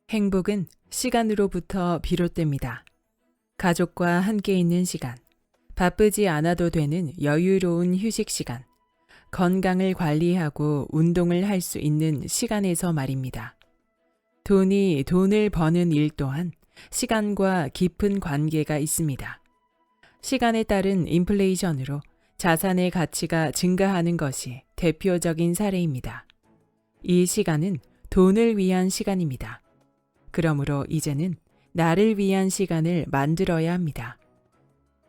행복은 시간으로부터 비롯됩니다. 가족과 함께 있는 시간, 바쁘지 않아도 되는 여유로운 휴식 시간, 건강을 관리하고 운동을 할 수 있는 시간에서 말입니다. 돈이 돈을 버는 일 또한 시간과 깊은 관계가 있습니다. 시간에 따른 인플레이션으로 자산의 가치가 증가하는 것이 대표적인 사례입니다. 이 시간은 돈을 위한 시간입니다. 그러므로 이제는 나를 위한 시간을 만들어야 합니다.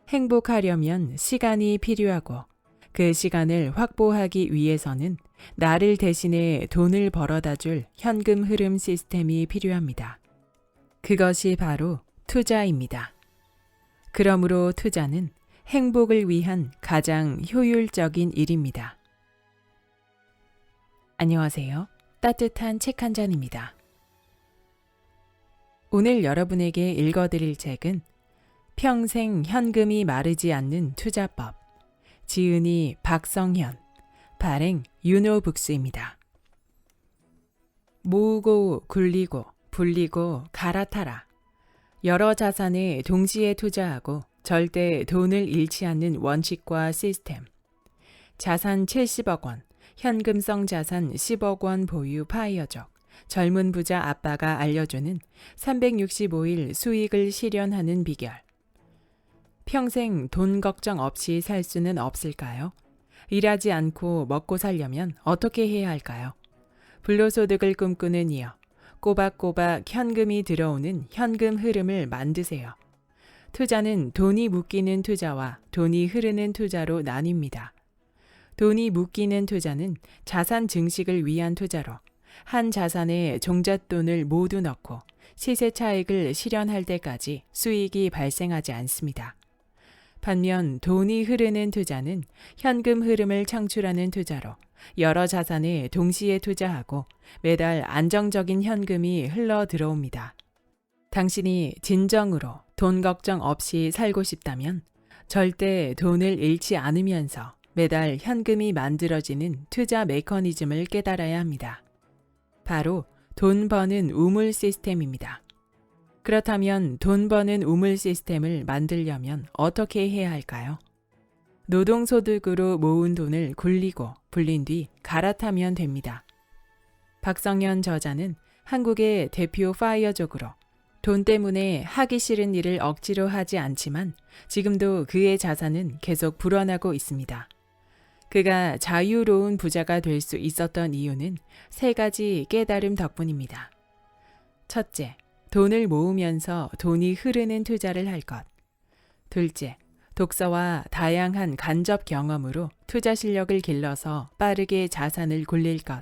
행복하려면 시간이 필요하고 그 시간을 확보하기 위해서는 나를 대신해 돈을 벌어다 줄 현금 흐름 시스템이 필요합니다. 그것이 바로 투자입니다. 그러므로 투자는 행복을 위한 가장 효율적인 일입니다. 안녕하세요. 따뜻한 책 한 잔입니다. 오늘 여러분에게 읽어드릴 책은 평생 현금이 마르지 않는 투자법, 지은이 박성현, 발행 유노북스입니다. 모으고 굴리고 불리고 갈아타라. 여러 자산에 동시에 투자하고 절대 돈을 잃지 않는 원칙과 시스템. 자산 70억 원, 현금성 자산 10억 원 보유 파이어족. 젊은 부자 아빠가 알려주는 365일 수익을 실현하는 비결. 평생 돈 걱정 없이 살 수는 없을까요? 일하지 않고 먹고 살려면 어떻게 해야 할까요? 불로소득을 꿈꾸는 이여, 꼬박꼬박 현금이 들어오는 현금 흐름을 만드세요. 투자는 돈이 묶이는 투자와 돈이 흐르는 투자로 나뉩니다. 돈이 묶이는 투자는 자산 증식을 위한 투자로 한 자산에 종잣돈을 모두 넣고 시세 차익을 실현할 때까지 수익이 발생하지 않습니다. 반면 돈이 흐르는 투자는 현금 흐름을 창출하는 투자로 여러 자산에 동시에 투자하고 매달 안정적인 현금이 흘러 들어옵니다. 당신이 진정으로 돈 걱정 없이 살고 싶다면 절대 돈을 잃지 않으면서 매달 현금이 만들어지는 투자 메커니즘을 깨달아야 합니다. 바로 돈 버는 우물 시스템입니다. 그렇다면 돈 버는 우물 시스템을 만들려면 어떻게 해야 할까요? 노동소득으로 모은 돈을 굴리고 불린 뒤 갈아타면 됩니다. 박성현 저자는 한국의 대표 파이어족으로 돈 때문에 하기 싫은 일을 억지로 하지 않지만 지금도 그의 자산은 계속 불어나고 있습니다. 그가 자유로운 부자가 될 수 있었던 이유는 세 가지 깨달음 덕분입니다. 첫째, 돈을 모으면서 돈이 흐르는 투자를 할 것. 둘째, 독서와 다양한 간접 경험으로 투자 실력을 길러서 빠르게 자산을 굴릴 것.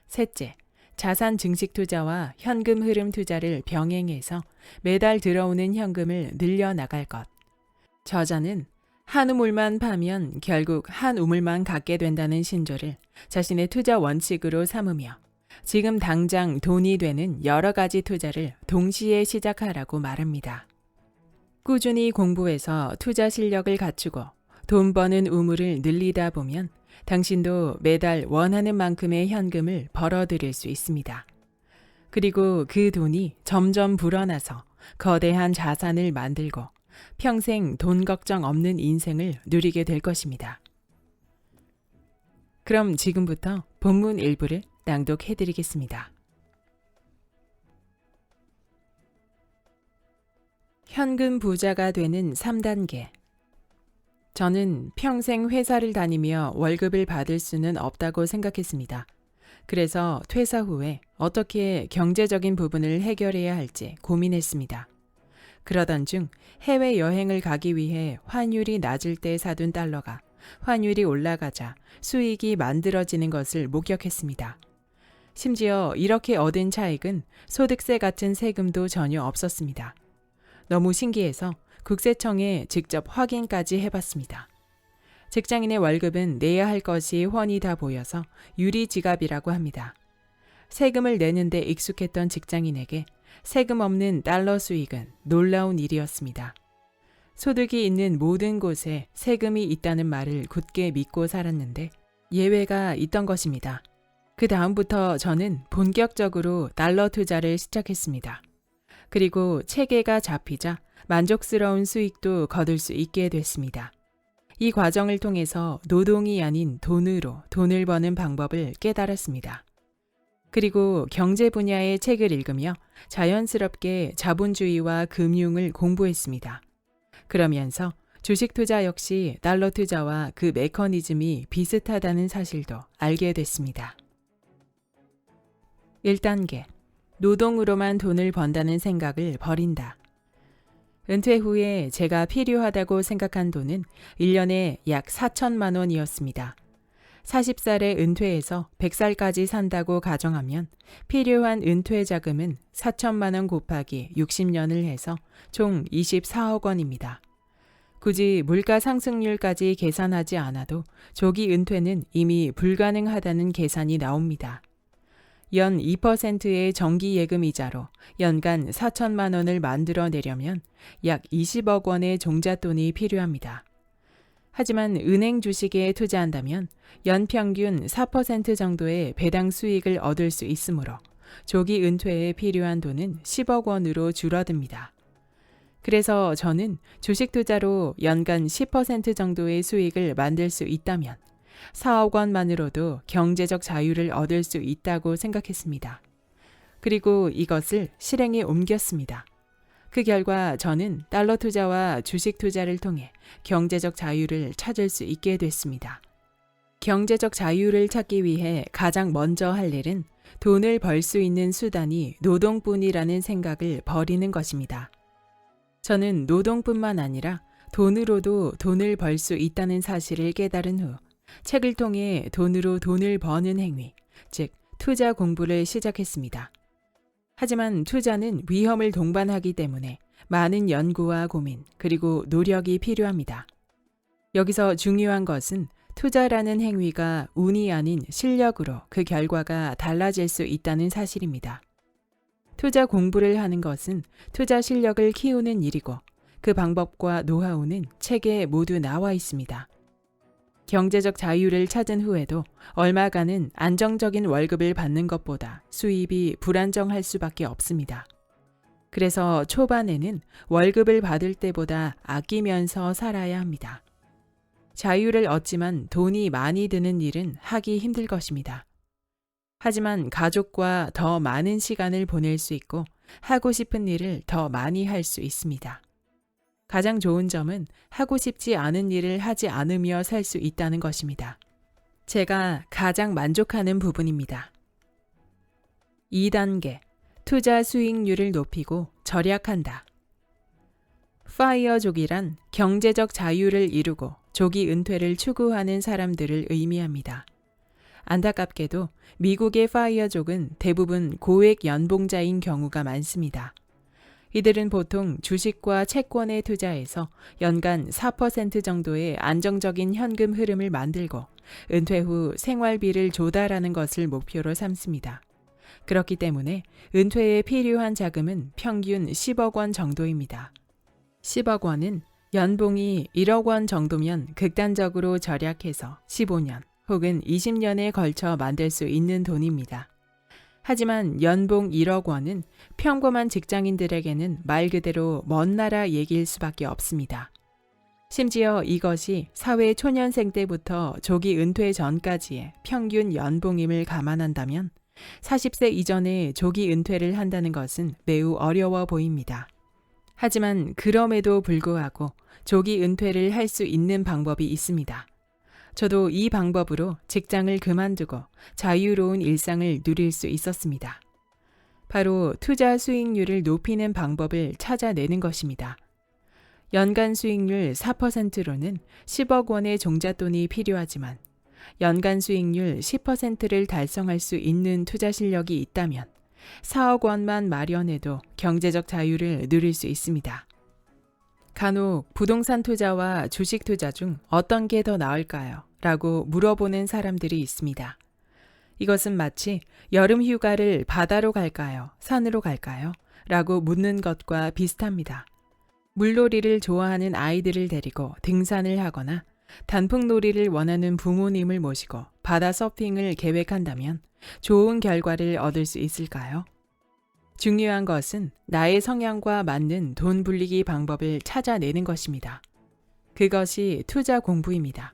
셋째, 자산 증식 투자와 현금 흐름 투자를 병행해서 매달 들어오는 현금을 늘려나갈 것. 저자는 한 우물만 파면 결국 한 우물만 갖게 된다는 신조를 자신의 투자 원칙으로 삼으며 지금 당장 돈이 되는 여러 가지 투자를 동시에 시작하라고 말합니다. 꾸준히 공부해서 투자 실력을 갖추고 돈 버는 우물을 늘리다 보면 당신도 매달 원하는 만큼의 현금을 벌어들일 수 있습니다. 그리고 그 돈이 점점 불어나서 거대한 자산을 만들고 평생 돈 걱정 없는 인생을 누리게 될 것입니다. 그럼 지금부터 본문 일부를 낭독해 드리겠습니다. 현금 부자가 되는 3단계. 저는 평생 회사를 다니며 월급을 받을 수는 없다고 생각했습니다. 그래서 퇴사 후에 어떻게 경제적인 부분을 해결해야 할지 고민했습니다. 그러던 중 해외여행을 가기 위해 환율이 낮을 때 사둔 달러가 환율이 올라가자 수익이 만들어지는 것을 목격했습니다. 심지어 이렇게 얻은 차익은 소득세 같은 세금도 전혀 없었습니다. 너무 신기해서 국세청에 직접 확인까지 해봤습니다. 직장인의 월급은 내야 할 것이 훤히 다 보여서 유리지갑이라고 합니다. 세금을 내는데 익숙했던 직장인에게 세금 없는 달러 수익은 놀라운 일이었습니다. 소득이 있는 모든 곳에 세금이 있다는 말을 굳게 믿고 살았는데 예외가 있던 것입니다. 그 다음부터 저는 본격적으로 달러 투자를 시작했습니다. 그리고 체계가 잡히자 만족스러운 수익도 거둘 수 있게 됐습니다. 이 과정을 통해서 노동이 아닌 돈으로 돈을 버는 방법을 깨달았습니다. 그리고 경제 분야의 책을 읽으며 자연스럽게 자본주의와 금융을 공부했습니다. 그러면서 주식 투자 역시 달러 투자와 그 메커니즘이 비슷하다는 사실도 알게 됐습니다. 1단계. 노동으로만 돈을 번다는 생각을 버린다. 은퇴 후에 제가 필요하다고 생각한 돈은 1년에 약 4천만 원이었습니다. 40살에 은퇴해서 100살까지 산다고 가정하면 필요한 은퇴 자금은 4천만 원 곱하기 60년을 해서 총 24억 원입니다. 굳이 물가 상승률까지 계산하지 않아도 조기 은퇴는 이미 불가능하다는 계산이 나옵니다. 연 2%의 정기 예금 이자로 연간 4천만 원을 만들어내려면 약 20억 원의 종잣돈이 필요합니다. 하지만 은행 주식에 투자한다면 연평균 4% 정도의 배당 수익을 얻을 수 있으므로 조기 은퇴에 필요한 돈은 10억 원으로 줄어듭니다. 그래서 저는 주식 투자로 연간 10% 정도의 수익을 만들 수 있다면 4억 원만으로도 경제적 자유를 얻을 수 있다고 생각했습니다. 그리고 이것을 실행에 옮겼습니다. 그 결과 저는 달러 투자와 주식 투자를 통해 경제적 자유를 찾을 수 있게 됐습니다. 경제적 자유를 찾기 위해 가장 먼저 할 일은 돈을 벌 수 있는 수단이 노동뿐이라는 생각을 버리는 것입니다. 저는 노동뿐만 아니라 돈으로도 돈을 벌 수 있다는 사실을 깨달은 후 책을 통해 돈으로 돈을 버는 행위, 즉 투자 공부를 시작했습니다. 하지만 투자는 위험을 동반하기 때문에 많은 연구와 고민, 그리고 노력이 필요합니다. 여기서 중요한 것은 투자라는 행위가 운이 아닌 실력으로 그 결과가 달라질 수 있다는 사실입니다. 투자 공부를 하는 것은 투자 실력을 키우는 일이고 그 방법과 노하우는 책에 모두 나와 있습니다. 경제적 자유를 찾은 후에도 얼마간은 안정적인 월급을 받는 것보다 수입이 불안정할 수밖에 없습니다. 그래서 초반에는 월급을 받을 때보다 아끼면서 살아야 합니다. 자유를 얻지만 돈이 많이 드는 일은 하기 힘들 것입니다. 하지만 가족과 더 많은 시간을 보낼 수 있고 하고 싶은 일을 더 많이 할 수 있습니다. 가장 좋은 점은 하고 싶지 않은 일을 하지 않으며 살 수 있다는 것입니다. 제가 가장 만족하는 부분입니다. 2단계. 투자 수익률을 높이고 절약한다. 파이어족이란 경제적 자유를 이루고 조기 은퇴를 추구하는 사람들을 의미합니다. 안타깝게도 미국의 파이어족은 대부분 고액 연봉자인 경우가 많습니다. 이들은 보통 주식과 채권에 투자해서 연간 4% 정도의 안정적인 현금 흐름을 만들고 은퇴 후 생활비를 조달하는 것을 목표로 삼습니다. 그렇기 때문에 은퇴에 필요한 자금은 평균 10억 원 정도입니다. 10억 원은 연봉이 1억 원 정도면 극단적으로 절약해서 15년 혹은 20년에 걸쳐 만들 수 있는 돈입니다. 하지만 연봉 1억 원은 평범한 직장인들에게는 말 그대로 먼 나라 얘기일 수밖에 없습니다. 심지어 이것이 사회 초년생 때부터 조기 은퇴 전까지의 평균 연봉임을 감안한다면 40세 이전에 조기 은퇴를 한다는 것은 매우 어려워 보입니다. 하지만 그럼에도 불구하고 조기 은퇴를 할 수 있는 방법이 있습니다. 저도 이 방법으로 직장을 그만두고 자유로운 일상을 누릴 수 있었습니다. 바로 투자 수익률을 높이는 방법을 찾아내는 것입니다. 연간 수익률 4%로는 10억 원의 종잣돈이 필요하지만 연간 수익률 10%를 달성할 수 있는 투자 실력이 있다면 4억 원만 마련해도 경제적 자유를 누릴 수 있습니다. 간혹 부동산 투자와 주식 투자 중 어떤 게 더 나을까요? 라고 물어보는 사람들이 있습니다. 이것은 마치 여름 휴가를 바다로 갈까요? 산으로 갈까요? 라고 묻는 것과 비슷합니다. 물놀이를 좋아하는 아이들을 데리고 등산을 하거나 단풍놀이를 원하는 부모님을 모시고 바다 서핑을 계획한다면 좋은 결과를 얻을 수 있을까요? 중요한 것은 나의 성향과 맞는 돈 불리기 방법을 찾아내는 것입니다. 그것이 투자 공부입니다.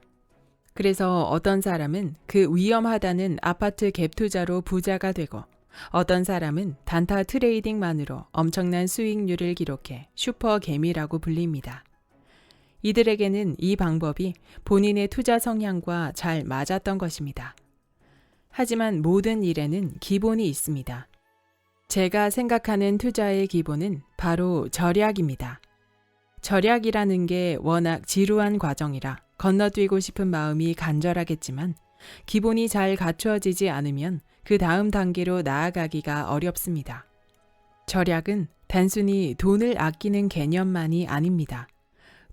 그래서 어떤 사람은 그 위험하다는 아파트 갭 투자로 부자가 되고 어떤 사람은 단타 트레이딩만으로 엄청난 수익률을 기록해 슈퍼개미라고 불립니다. 이들에게는 이 방법이 본인의 투자 성향과 잘 맞았던 것입니다. 하지만 모든 일에는 기본이 있습니다. 제가 생각하는 투자의 기본은 바로 절약입니다. 절약이라는 게 워낙 지루한 과정이라 건너뛰고 싶은 마음이 간절하겠지만 기본이 잘 갖추어지지 않으면 그 다음 단계로 나아가기가 어렵습니다. 절약은 단순히 돈을 아끼는 개념만이 아닙니다.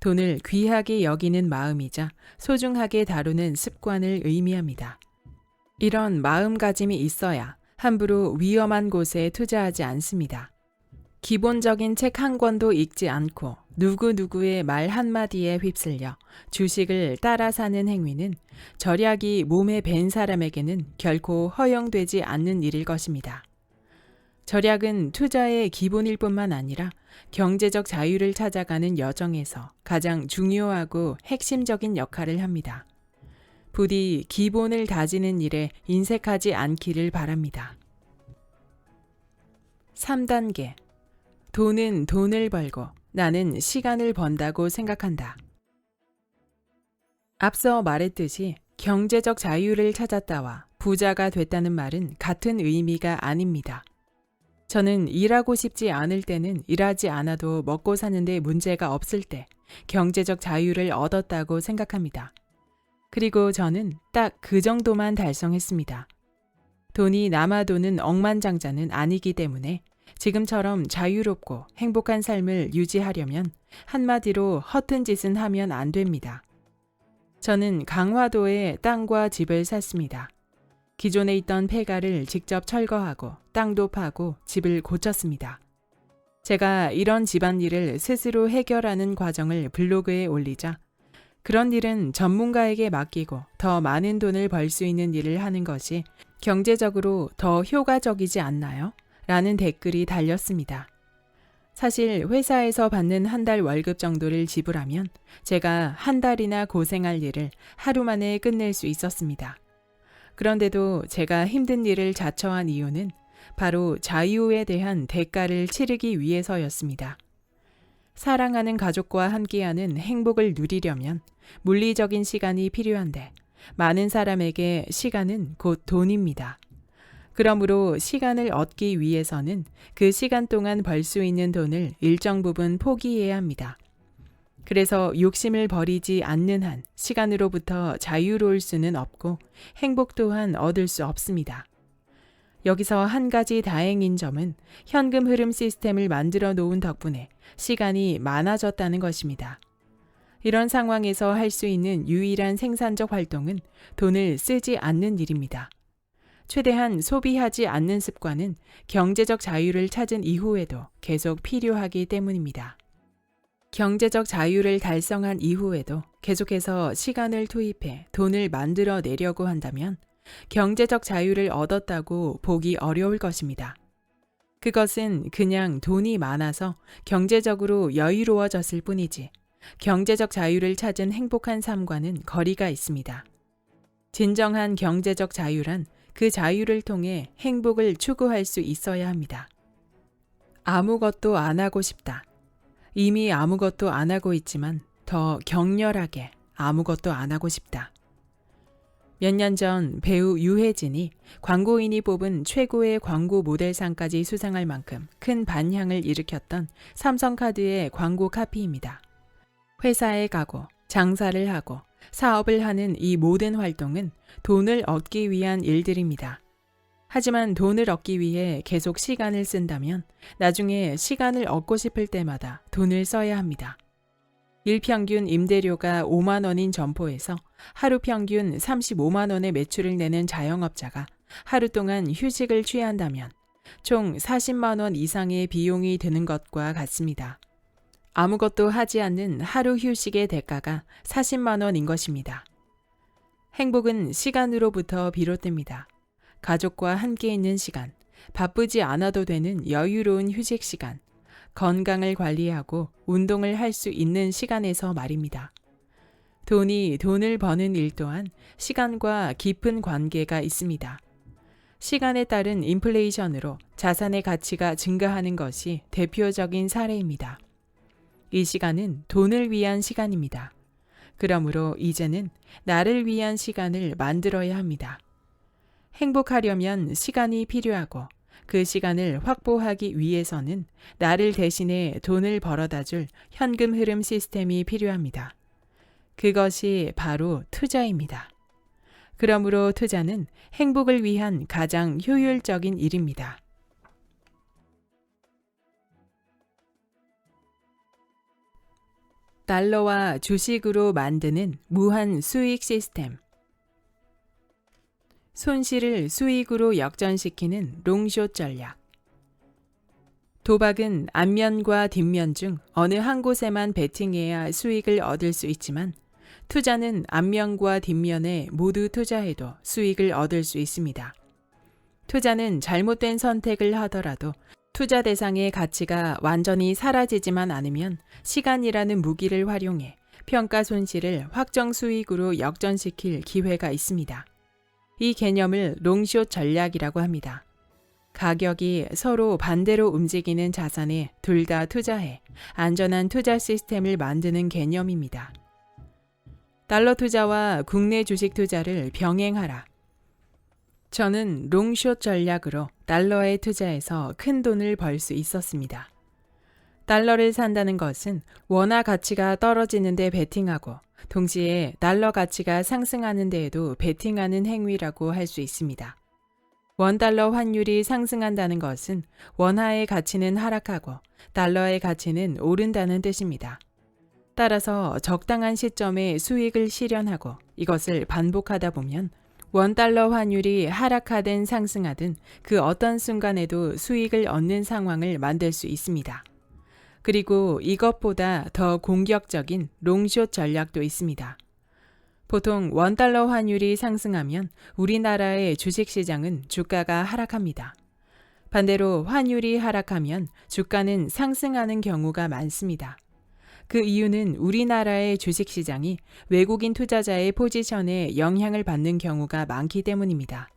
돈을 귀하게 여기는 마음이자 소중하게 다루는 습관을 의미합니다. 이런 마음가짐이 있어야 함부로 위험한 곳에 투자하지 않습니다. 기본적인 책 한 권도 읽지 않고 누구누구의 말 한마디에 휩쓸려 주식을 따라 사는 행위는 절약이 몸에 밴 사람에게는 결코 허용되지 않는 일일 것입니다. 절약은 투자의 기본일 뿐만 아니라 경제적 자유를 찾아가는 여정에서 가장 중요하고 핵심적인 역할을 합니다. 부디 기본을 다지는 일에 인색하지 않기를 바랍니다. 3단계. 돈은 돈을 벌고 나는 시간을 번다고 생각한다. 앞서 말했듯이 경제적 자유를 찾았다와 부자가 됐다는 말은 같은 의미가 아닙니다. 저는 일하고 싶지 않을 때는 일하지 않아도 먹고 사는데 문제가 없을 때 경제적 자유를 얻었다고 생각합니다. 그리고 저는 딱 그 정도만 달성했습니다. 돈이 남아도는 억만장자는 아니기 때문에 지금처럼 자유롭고 행복한 삶을 유지하려면 한마디로 허튼 짓은 하면 안 됩니다. 저는 강화도에 땅과 집을 샀습니다. 기존에 있던 폐가를 직접 철거하고 땅도 파고 집을 고쳤습니다. 제가 이런 집안일을 스스로 해결하는 과정을 블로그에 올리자 그런 일은 전문가에게 맡기고 더 많은 돈을 벌 수 있는 일을 하는 것이 경제적으로 더 효과적이지 않나요? 라는 댓글이 달렸습니다. 사실 회사에서 받는 한 달 월급 정도를 지불하면 제가 한 달이나 고생할 일을 하루 만에 끝낼 수 있었습니다. 그런데도 제가 힘든 일을 자처한 이유는 바로 자유에 대한 대가를 치르기 위해서였습니다. 사랑하는 가족과 함께하는 행복을 누리려면 물리적인 시간이 필요한데 많은 사람에게 시간은 곧 돈입니다. 그러므로 시간을 얻기 위해서는 그 시간 동안 벌 수 있는 돈을 일정 부분 포기해야 합니다. 그래서 욕심을 버리지 않는 한 시간으로부터 자유로울 수는 없고 행복 또한 얻을 수 없습니다. 여기서 한 가지 다행인 점은 현금 흐름 시스템을 만들어 놓은 덕분에 시간이 많아졌다는 것입니다. 이런 상황에서 할 수 있는 유일한 생산적 활동은 돈을 쓰지 않는 일입니다. 최대한 소비하지 않는 습관은 경제적 자유를 찾은 이후에도 계속 필요하기 때문입니다. 경제적 자유를 달성한 이후에도 계속해서 시간을 투입해 돈을 만들어 내려고 한다면 경제적 자유를 얻었다고 보기 어려울 것입니다. 그것은 그냥 돈이 많아서 경제적으로 여유로워졌을 뿐이지 경제적 자유를 찾은 행복한 삶과는 거리가 있습니다. 진정한 경제적 자유란 그 자유를 통해 행복을 추구할 수 있어야 합니다. 아무것도 안 하고 싶다. 이미 아무것도 안 하고 있지만 더 격렬하게 아무것도 안 하고 싶다. 몇 년 전 배우 유해진이 광고인이 뽑은 최고의 광고 모델상까지 수상할 만큼 큰 반향을 일으켰던 삼성카드의 광고 카피입니다. 회사에 가고 장사를 하고 사업을 하는 이 모든 활동은 돈을 얻기 위한 일들입니다. 하지만 돈을 얻기 위해 계속 시간을 쓴다면 나중에 시간을 얻고 싶을 때마다 돈을 써야 합니다. 일평균 임대료가 5만 원인 점포에서 하루 평균 35만 원의 매출을 내는 자영업자가 하루 동안 휴식을 취한다면 총 40만 원 이상의 비용이 드는 것과 같습니다. 아무것도 하지 않는 하루 휴식의 대가가 40만 원인 것입니다. 행복은 시간으로부터 비롯됩니다. 가족과 함께 있는 시간, 바쁘지 않아도 되는 여유로운 휴식 시간, 건강을 관리하고 운동을 할 수 있는 시간에서 말입니다. 돈이 돈을 버는 일 또한 시간과 깊은 관계가 있습니다. 시간에 따른 인플레이션으로 자산의 가치가 증가하는 것이 대표적인 사례입니다. 이 시간은 돈을 위한 시간입니다. 그러므로 이제는 나를 위한 시간을 만들어야 합니다. 행복하려면 시간이 필요하고 그 시간을 확보하기 위해서는 나를 대신해 돈을 벌어다 줄 현금 흐름 시스템이 필요합니다. 그것이 바로 투자입니다. 그러므로 투자는 행복을 위한 가장 효율적인 일입니다. 달러와 주식으로 만드는 무한 수익 시스템. 손실을 수익으로 역전시키는 롱숏 전략. 도박은 앞면과 뒷면 중 어느 한 곳에만 베팅해야 수익을 얻을 수 있지만 투자는 앞면과 뒷면에 모두 투자해도 수익을 얻을 수 있습니다. 투자는 잘못된 선택을 하더라도 투자 대상의 가치가 완전히 사라지지만 않으면 시간이라는 무기를 활용해 평가 손실을 확정 수익으로 역전시킬 기회가 있습니다. 이 개념을 롱숏 전략이라고 합니다. 가격이 서로 반대로 움직이는 자산에 둘 다 투자해 안전한 투자 시스템을 만드는 개념입니다. 달러 투자와 국내 주식 투자를 병행하라. 저는 롱숏 전략으로 달러에 투자해서 큰 돈을 벌 수 있었습니다. 달러를 산다는 것은 원화 가치가 떨어지는 데 베팅하고 동시에 달러 가치가 상승하는 데에도 베팅하는 행위라고 할 수 있습니다. 원달러 환율이 상승한다는 것은 원화의 가치는 하락하고 달러의 가치는 오른다는 뜻입니다. 따라서 적당한 시점에 수익을 실현하고 이것을 반복하다 보면 원달러 환율이 하락하든 상승하든 그 어떤 순간에도 수익을 얻는 상황을 만들 수 있습니다. 그리고 이것보다 더 공격적인 롱숏 전략도 있습니다. 보통 원달러 환율이 상승하면 우리나라의 주식시장은 주가가 하락합니다. 반대로 환율이 하락하면 주가는 상승하는 경우가 많습니다. 그 이유는 우리나라의 주식시장이 외국인 투자자의 포지션에 영향을 받는 경우가 많기 때문입니다.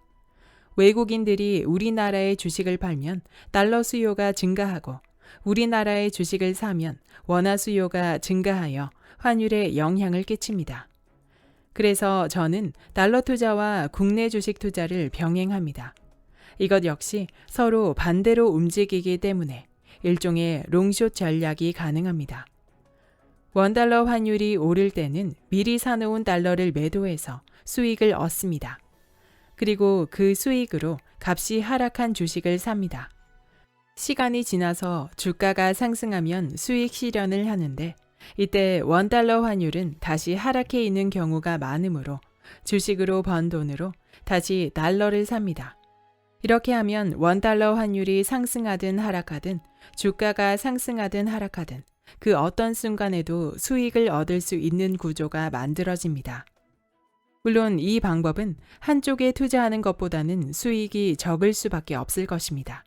외국인들이 우리나라의 주식을 팔면 달러 수요가 증가하고 우리나라의 주식을 사면 원화 수요가 증가하여 환율에 영향을 끼칩니다. 그래서 저는 달러 투자와 국내 주식 투자를 병행합니다. 이것 역시 서로 반대로 움직이기 때문에 일종의 롱숏 전략이 가능합니다. 원달러 환율이 오를 때는 미리 사놓은 달러를 매도해서 수익을 얻습니다. 그리고 그 수익으로 값이 하락한 주식을 삽니다. 시간이 지나서 주가가 상승하면 수익 실현을 하는데 이때 원달러 환율은 다시 하락해 있는 경우가 많으므로 주식으로 번 돈으로 다시 달러를 삽니다. 이렇게 하면 원달러 환율이 상승하든 하락하든 주가가 상승하든 하락하든 그 어떤 순간에도 수익을 얻을 수 있는 구조가 만들어집니다. 물론 이 방법은 한쪽에 투자하는 것보다는 수익이 적을 수밖에 없을 것입니다.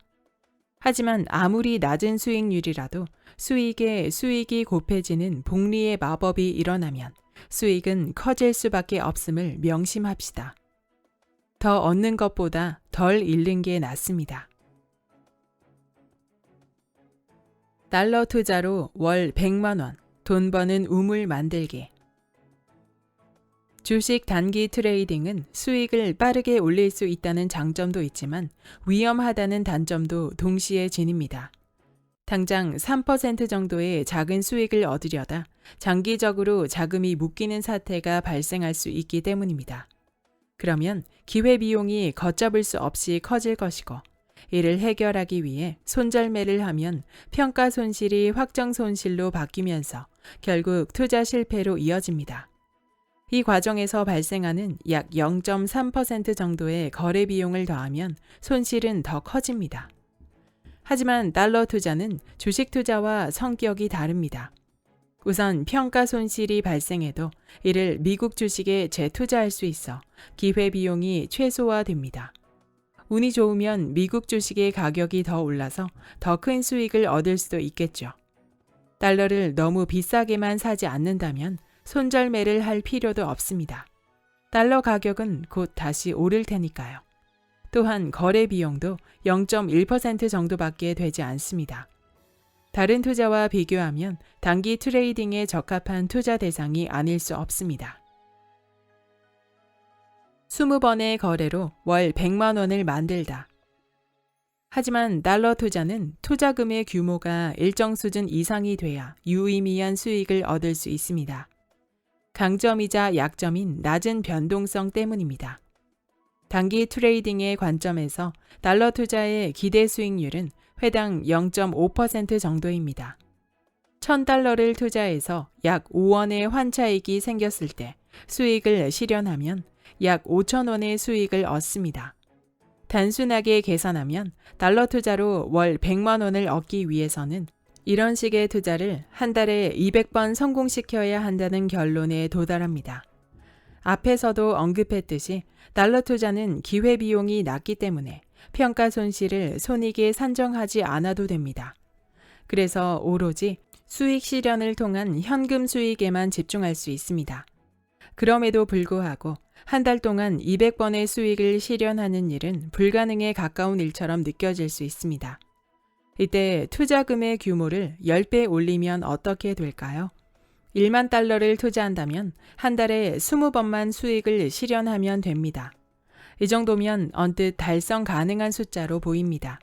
하지만 아무리 낮은 수익률이라도 수익에 수익이 곱해지는 복리의 마법이 일어나면 수익은 커질 수밖에 없음을 명심합시다. 더 얻는 것보다 덜 잃는 게 낫습니다. 달러 투자로 월 100만 원, 돈 버는 우물 만들기. 주식 단기 트레이딩은 수익을 빠르게 올릴 수 있다는 장점도 있지만 위험하다는 단점도 동시에 지닙니다. 당장 3% 정도의 작은 수익을 얻으려다 장기적으로 자금이 묶이는 사태가 발생할 수 있기 때문입니다. 그러면 기회비용이 걷잡을 수 없이 커질 것이고 이를 해결하기 위해 손절매를 하면 평가 손실이 확정 손실로 바뀌면서 결국 투자 실패로 이어집니다. 이 과정에서 발생하는 약 0.3% 정도의 거래 비용을 더하면 손실은 더 커집니다. 하지만 달러 투자는 주식 투자와 성격이 다릅니다. 우선 평가 손실이 발생해도 이를 미국 주식에 재투자할 수 있어 기회 비용이 최소화됩니다. 운이 좋으면 미국 주식의 가격이 더 올라서 더 큰 수익을 얻을 수도 있겠죠. 달러를 너무 비싸게만 사지 않는다면 손절매를 할 필요도 없습니다. 달러 가격은 곧 다시 오를 테니까요. 또한 거래 비용도 0.1% 정도밖에 되지 않습니다. 다른 투자와 비교하면 단기 트레이딩에 적합한 투자 대상이 아닐 수 없습니다. 20번의 거래로 월 100만 원을 만들다. 하지만 달러 투자는 투자금의 규모가 일정 수준 이상이 돼야 유의미한 수익을 얻을 수 있습니다. 강점이자 약점인 낮은 변동성 때문입니다. 단기 트레이딩의 관점에서 달러 투자의 기대 수익률은 회당 0.5% 정도입니다. 1000달러를 투자해서 약 5원의 환차익이 생겼을 때 수익을 실현하면 약 5,000원의 수익을 얻습니다. 단순하게 계산하면 달러 투자로 월 100만 원을 얻기 위해서는 이런 식의 투자를 한 달에 200번 성공시켜야 한다는 결론에 도달합니다. 앞에서도 언급했듯이 달러 투자는 기회비용이 낮기 때문에 평가 손실을 손익에 산정하지 않아도 됩니다. 그래서 오로지 수익 실현을 통한 현금 수익에만 집중할 수 있습니다. 그럼에도 불구하고 한 달 동안 200번의 수익을 실현하는 일은 불가능에 가까운 일처럼 느껴질 수 있습니다. 이때 투자금의 규모를 10배 올리면 어떻게 될까요? 1만 달러를 투자한다면 한 달에 20번만 수익을 실현하면 됩니다. 이 정도면 언뜻 달성 가능한 숫자로 보입니다.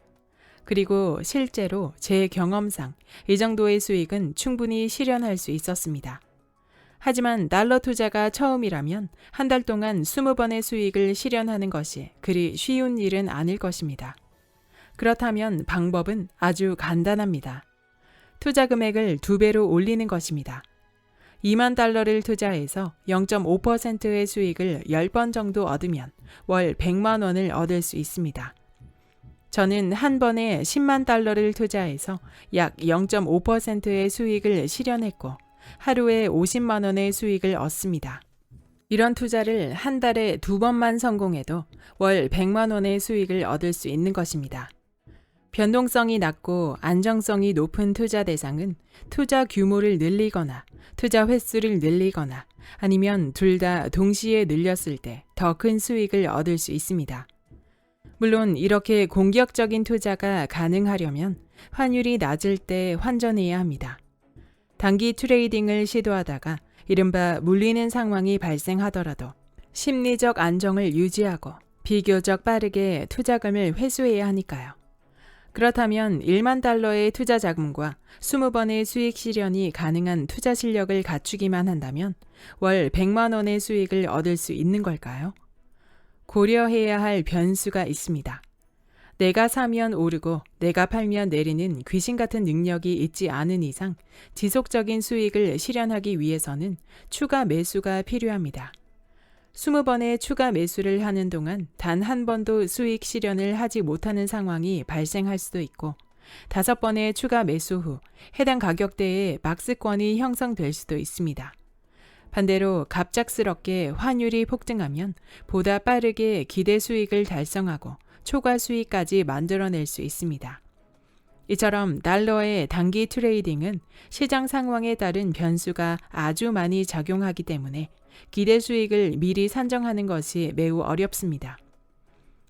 그리고 실제로 제 경험상 이 정도의 수익은 충분히 실현할 수 있었습니다. 하지만 달러 투자가 처음이라면 한 달 동안 20번의 수익을 실현하는 것이 그리 쉬운 일은 아닐 것입니다. 그렇다면 방법은 아주 간단합니다. 투자 금액을 2배로 올리는 것입니다. 2만 달러를 투자해서 0.5%의 수익을 10번 정도 얻으면 월 100만 원을 얻을 수 있습니다. 저는 한 번에 10만 달러를 투자해서 약 0.5%의 수익을 실현했고 하루에 50만 원의 수익을 얻습니다. 이런 투자를 한 달에 2번만 성공해도 월 100만 원의 수익을 얻을 수 있는 것입니다. 변동성이 낮고 안정성이 높은 투자 대상은 투자 규모를 늘리거나 투자 횟수를 늘리거나 아니면 둘 다 동시에 늘렸을 때 더 큰 수익을 얻을 수 있습니다. 물론 이렇게 공격적인 투자가 가능하려면 환율이 낮을 때 환전해야 합니다. 단기 트레이딩을 시도하다가 이른바 물리는 상황이 발생하더라도 심리적 안정을 유지하고 비교적 빠르게 투자금을 회수해야 하니까요. 그렇다면 1만 달러의 투자 자금과 20번의 수익 실현이 가능한 투자 실력을 갖추기만 한다면 월 100만 원의 수익을 얻을 수 있는 걸까요? 고려해야 할 변수가 있습니다. 내가 사면 오르고 내가 팔면 내리는 귀신 같은 능력이 있지 않은 이상 지속적인 수익을 실현하기 위해서는 추가 매수가 필요합니다. 20번의 추가 매수를 하는 동안 단 한 번도 수익 실현을 하지 못하는 상황이 발생할 수도 있고 5번의 추가 매수 후 해당 가격대에 박스권이 형성될 수도 있습니다. 반대로 갑작스럽게 환율이 폭등하면 보다 빠르게 기대 수익을 달성하고 초과 수익까지 만들어낼 수 있습니다. 이처럼 달러의 단기 트레이딩은 시장 상황에 따른 변수가 아주 많이 작용하기 때문에 기대 수익을 미리 산정하는 것이 매우 어렵습니다.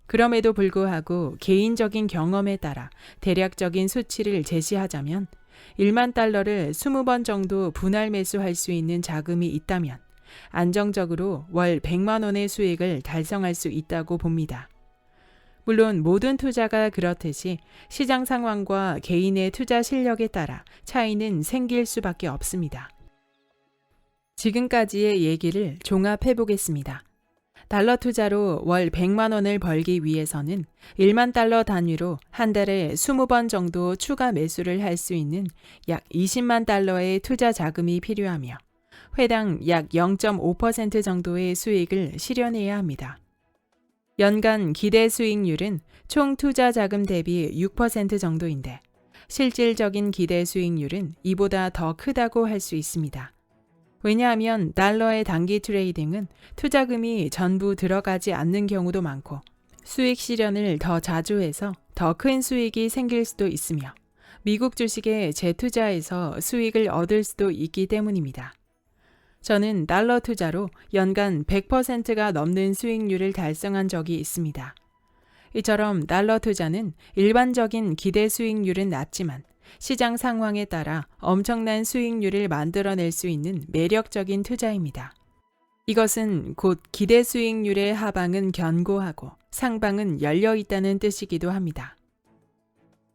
그럼에도 불구하고 개인적인 경험에 따라 대략적인 수치를 제시하자면 1만 달러를 20번 정도 분할 매수할 수 있는 자금이 있다면 안정적으로 월 100만 원의 수익을 달성할 수 있다고 봅니다. 물론 모든 투자가 그렇듯이 시장 상황과 개인의 투자 실력에 따라 차이는 생길 수밖에 없습니다. 지금까지의 얘기를 종합해 보겠습니다. 달러 투자로 월 100만 원을 벌기 위해서는 1만 달러 단위로 한 달에 20번 정도 추가 매수를 할 수 있는 약 20만 달러의 투자 자금이 필요하며 회당 약 0.5% 정도의 수익을 실현해야 합니다. 연간 기대 수익률은 총 투자 자금 대비 6% 정도인데 실질적인 기대 수익률은 이보다 더 크다고 할 수 있습니다. 왜냐하면 달러의 단기 트레이딩은 투자금이 전부 들어가지 않는 경우도 많고 수익 실현을 더 자주 해서 더 큰 수익이 생길 수도 있으며 미국 주식에 재투자해서 수익을 얻을 수도 있기 때문입니다. 저는 달러 투자로 연간 100%가 넘는 수익률을 달성한 적이 있습니다. 이처럼 달러 투자는 일반적인 기대 수익률은 낮지만 시장 상황에 따라 엄청난 수익률을 만들어낼 수 있는 매력적인 투자입니다. 이것은 곧 기대 수익률의 하방은 견고하고 상방은 열려 있다는 뜻이기도 합니다.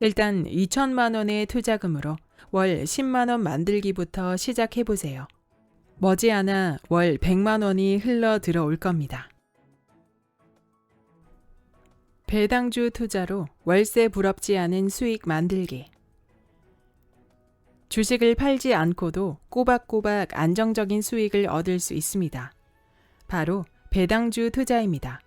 일단 2천만 원의 투자금으로 월 10만 원 만들기부터 시작해 보세요. 머지않아 월 100만 원이 흘러 들어올 겁니다. 배당주 투자로 월세 부럽지 않은 수익 만들기. 주식을 팔지 않고도 꼬박꼬박 안정적인 수익을 얻을 수 있습니다. 바로 배당주 투자입니다.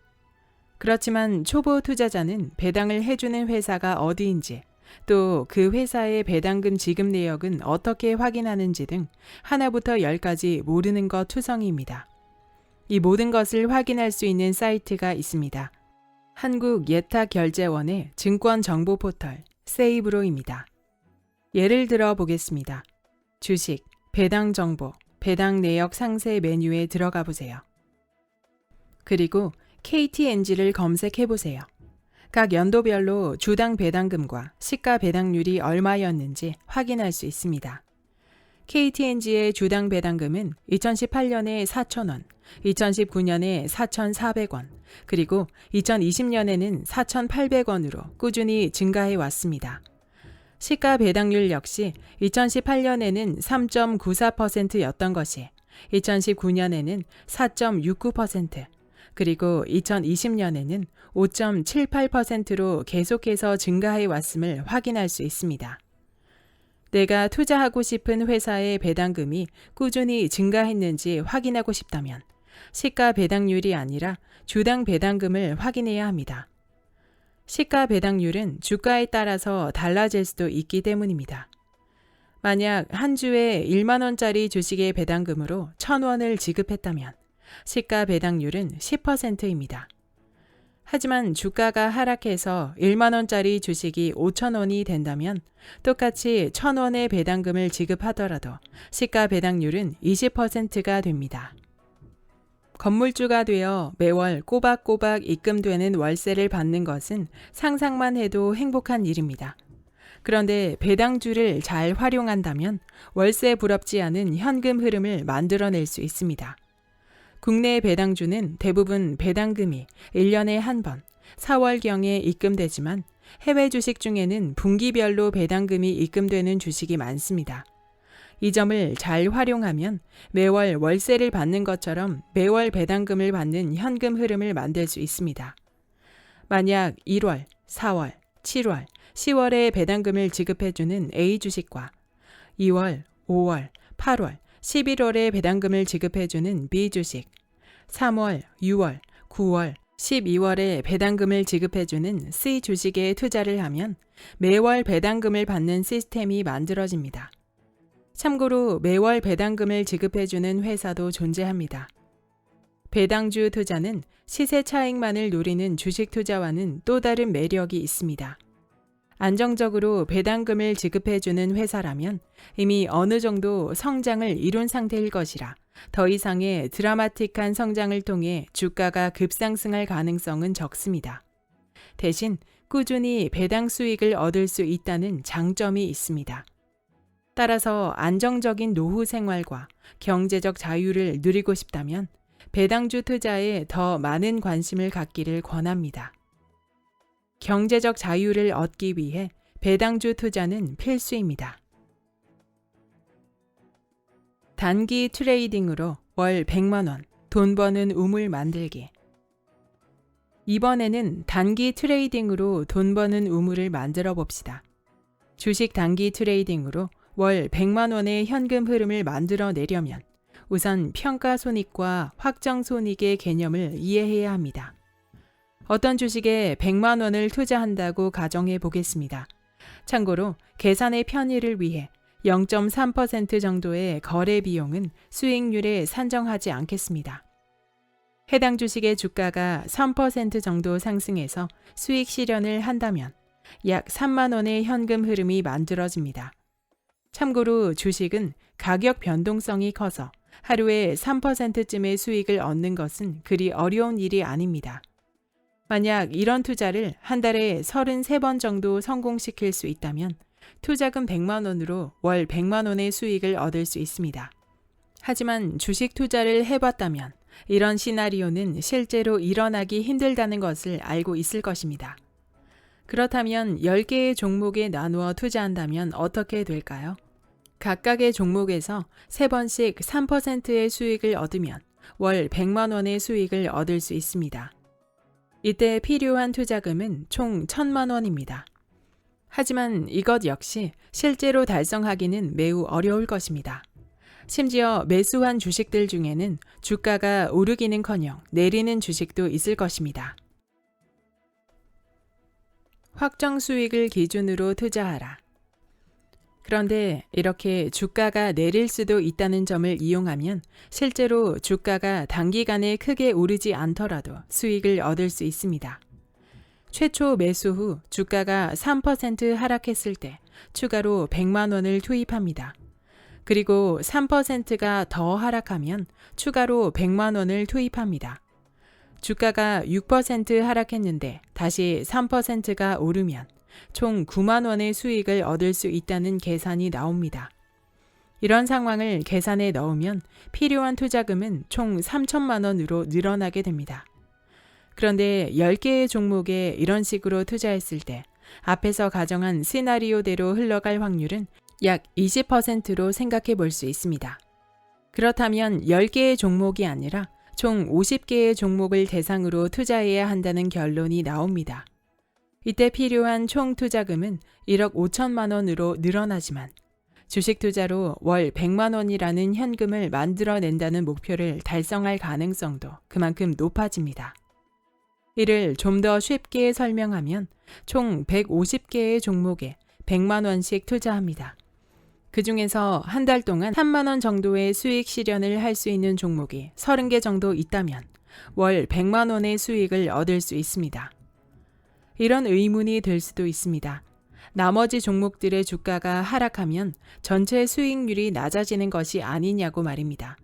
그렇지만 초보 투자자는 배당을 해주는 회사가 어디인지, 또 그 회사의 배당금 지급 내역은 어떻게 확인하는지 등 하나부터 열까지 모르는 것 투성이입니다. 이 모든 것을 확인할 수 있는 사이트가 있습니다. 한국예탁결제원의 증권정보 포털 세이브로입니다. 예를 들어 보겠습니다. 주식, 배당 정보, 배당 내역 상세 메뉴에 들어가 보세요. 그리고 KTNG를 검색해 보세요. 각 연도별로 주당 배당금과 시가 배당률이 얼마였는지 확인할 수 있습니다. KTNG의 주당 배당금은 2018년에 4,000원, 2019년에 4,400원, 그리고 2020년에는 4,800원으로 꾸준히 증가해 왔습니다. 시가 배당률 역시 2018년에는 3.94%였던 것이 2019년에는 4.69%, 그리고 2020년에는 5.78%로 계속해서 증가해 왔음을 확인할 수 있습니다. 내가 투자하고 싶은 회사의 배당금이 꾸준히 증가했는지 확인하고 싶다면 시가 배당률이 아니라 주당 배당금을 확인해야 합니다. 시가 배당률은 주가에 따라서 달라질 수도 있기 때문입니다. 만약 한 주에 1만 원짜리 주식의 배당금으로 1,000원을 지급했다면 시가 배당률은 10%입니다. 하지만 주가가 하락해서 1만 원짜리 주식이 5,000원이 된다면 똑같이 1,000원의 배당금을 지급하더라도 시가 배당률은 20%가 됩니다. 건물주가 되어 매월 꼬박꼬박 입금되는 월세를 받는 것은 상상만 해도 행복한 일입니다. 그런데 배당주를 잘 활용한다면 월세 부럽지 않은 현금 흐름을 만들어낼 수 있습니다. 국내 배당주는 대부분 배당금이 1년에 한 번, 4월경에 입금되지만 해외 주식 중에는 분기별로 배당금이 입금되는 주식이 많습니다. 이 점을 잘 활용하면 매월 월세를 받는 것처럼 매월 배당금을 받는 현금 흐름을 만들 수 있습니다. 만약 1월, 4월, 7월, 10월에 배당금을 지급해주는 A 주식과 2월, 5월, 8월, 11월에 배당금을 지급해주는 B 주식, 3월, 6월, 9월, 12월에 배당금을 지급해주는 C 주식에 투자를 하면 매월 배당금을 받는 시스템이 만들어집니다. 참고로 매월 배당금을 지급해주는 회사도 존재합니다. 배당주 투자는 시세 차익만을 노리는 주식 투자와는 또 다른 매력이 있습니다. 안정적으로 배당금을 지급해주는 회사라면 이미 어느 정도 성장을 이룬 상태일 것이라 더 이상의 드라마틱한 성장을 통해 주가가 급상승할 가능성은 적습니다. 대신 꾸준히 배당 수익을 얻을 수 있다는 장점이 있습니다. 따라서 안정적인 노후 생활과 경제적 자유를 누리고 싶다면 배당주 투자에 더 많은 관심을 갖기를 권합니다. 경제적 자유를 얻기 위해 배당주 투자는 필수입니다. 단기 트레이딩으로 월 100만 원 돈 버는 우물 만들기. 이번에는 단기 트레이딩으로 돈 버는 우물을 만들어 봅시다. 주식 단기 트레이딩으로 월 100만 원의 현금 흐름을 만들어 내려면 우선 평가 손익과 확정 손익의 개념을 이해해야 합니다. 어떤 주식에 100만 원을 투자한다고 가정해 보겠습니다. 참고로 계산의 편의를 위해 0.3% 정도의 거래 비용은 수익률에 산정하지 않겠습니다. 해당 주식의 주가가 3% 정도 상승해서 수익 실현을 한다면 약 3만 원의 현금 흐름이 만들어집니다. 참고로 주식은 가격 변동성이 커서 하루에 3%쯤의 수익을 얻는 것은 그리 어려운 일이 아닙니다. 만약 이런 투자를 한 달에 33번 정도 성공시킬 수 있다면 투자금 100만 원으로 월 100만 원의 수익을 얻을 수 있습니다. 하지만 주식 투자를 해봤다면 이런 시나리오는 실제로 일어나기 힘들다는 것을 알고 있을 것입니다. 그렇다면 10개의 종목에 나누어 투자한다면 어떻게 될까요? 각각의 종목에서 3번씩 3%의 수익을 얻으면 월 100만 원의 수익을 얻을 수 있습니다. 이때 필요한 투자금은 총 1,000만 원입니다. 하지만 이것 역시 실제로 달성하기는 매우 어려울 것입니다. 심지어 매수한 주식들 중에는 주가가 오르기는커녕 내리는 주식도 있을 것입니다. 확정 수익을 기준으로 투자하라. 그런데 이렇게 주가가 내릴 수도 있다는 점을 이용하면 실제로 주가가 단기간에 크게 오르지 않더라도 수익을 얻을 수 있습니다. 최초 매수 후 주가가 3% 하락했을 때 추가로 100만 원을 투입합니다. 그리고 3%가 더 하락하면 추가로 100만 원을 투입합니다. 주가가 6% 하락했는데 다시 3%가 오르면 총 9만 원의 수익을 얻을 수 있다는 계산이 나옵니다. 이런 상황을 계산에 넣으면 필요한 투자금은 총 3천만 원으로 늘어나게 됩니다. 그런데 10개의 종목에 이런 식으로 투자했을 때 앞에서 가정한 시나리오대로 흘러갈 확률은 약 20%로 생각해 볼 수 있습니다. 그렇다면 10개의 종목이 아니라 총 50개의 종목을 대상으로 투자해야 한다는 결론이 나옵니다. 이때 필요한 총 투자금은 1억 5천만 원으로 늘어나지만 주식 투자로 월 100만 원이라는 현금을 만들어낸다는 목표를 달성할 가능성도 그만큼 높아집니다. 이를 좀 더 쉽게 설명하면 총 150개의 종목에 100만 원씩 투자합니다. 그 중에서 한 달 동안 3만 원 정도의 수익 실현을 할 수 있는 종목이 30개 정도 있다면 월 100만 원의 수익을 얻을 수 있습니다. 이런 의문이 들 수도 있습니다. 나머지 종목들의 주가가 하락하면 전체 수익률이 낮아지는 것이 아니냐고 말입니다.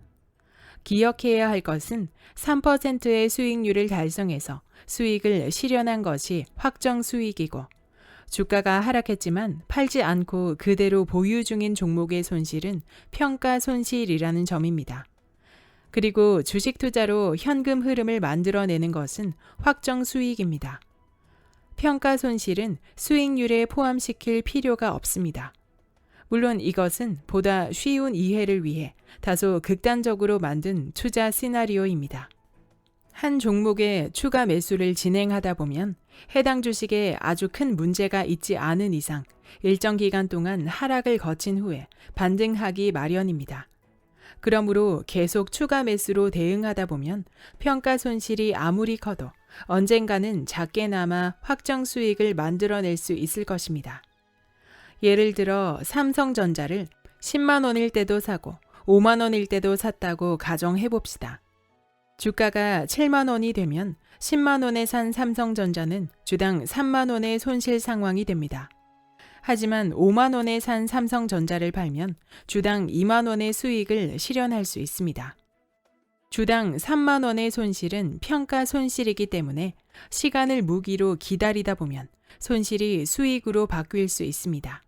기억해야 할 것은 3%의 수익률을 달성해서 수익을 실현한 것이 확정 수익이고 주가가 하락했지만 팔지 않고 그대로 보유 중인 종목의 손실은 평가 손실이라는 점입니다. 그리고 주식 투자로 현금 흐름을 만들어내는 것은 확정 수익입니다. 평가 손실은 수익률에 포함시킬 필요가 없습니다. 물론 이것은 보다 쉬운 이해를 위해 다소 극단적으로 만든 투자 시나리오입니다. 한 종목에 추가 매수를 진행하다 보면 해당 주식에 아주 큰 문제가 있지 않은 이상 일정 기간 동안 하락을 거친 후에 반등하기 마련입니다. 그러므로 계속 추가 매수로 대응하다 보면 평가 손실이 아무리 커도 언젠가는 작게나마 확정 수익을 만들어낼 수 있을 것입니다. 예를 들어 삼성전자를 10만 원일 때도 사고 5만 원일 때도 샀다고 가정해 봅시다. 주가가 7만 원이 되면 10만 원에 산 삼성전자는 주당 3만 원의 손실 상황이 됩니다. 하지만 5만 원에 산 삼성전자를 팔면 주당 2만 원의 수익을 실현할 수 있습니다. 주당 3만 원의 손실은 평가 손실이기 때문에 시간을 무기로 기다리다 보면 손실이 수익으로 바뀔 수 있습니다.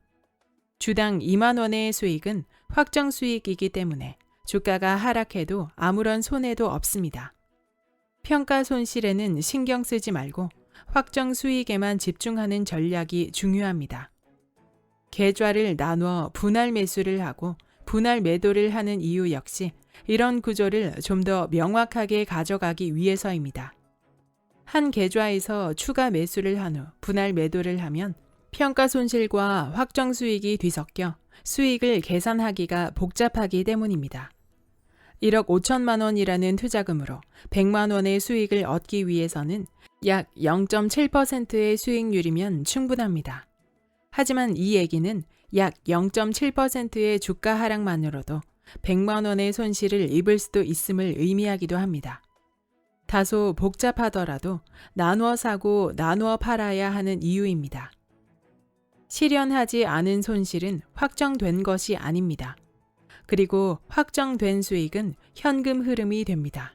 주당 2만 원의 수익은 확정 수익이기 때문에 주가가 하락해도 아무런 손해도 없습니다. 평가 손실에는 신경 쓰지 말고 확정 수익에만 집중하는 전략이 중요합니다. 계좌를 나누어 분할 매수를 하고 분할 매도를 하는 이유 역시 이런 구조를 좀 더 명확하게 가져가기 위해서입니다. 한 계좌에서 추가 매수를 한 후 분할 매도를 하면 평가 손실과 확정 수익이 뒤섞여 수익을 계산하기가 복잡하기 때문입니다. 1억 5천만 원이라는 투자금으로 100만 원의 수익을 얻기 위해서는 약 0.7%의 수익률이면 충분합니다. 하지만 이 얘기는 약 0.7%의 주가 하락만으로도 100만 원의 손실을 입을 수도 있음을 의미하기도 합니다. 다소 복잡하더라도 나누어 사고 나누어 팔아야 하는 이유입니다. 실현하지 않은 손실은 확정된 것이 아닙니다. 그리고 확정된 수익은 현금 흐름이 됩니다.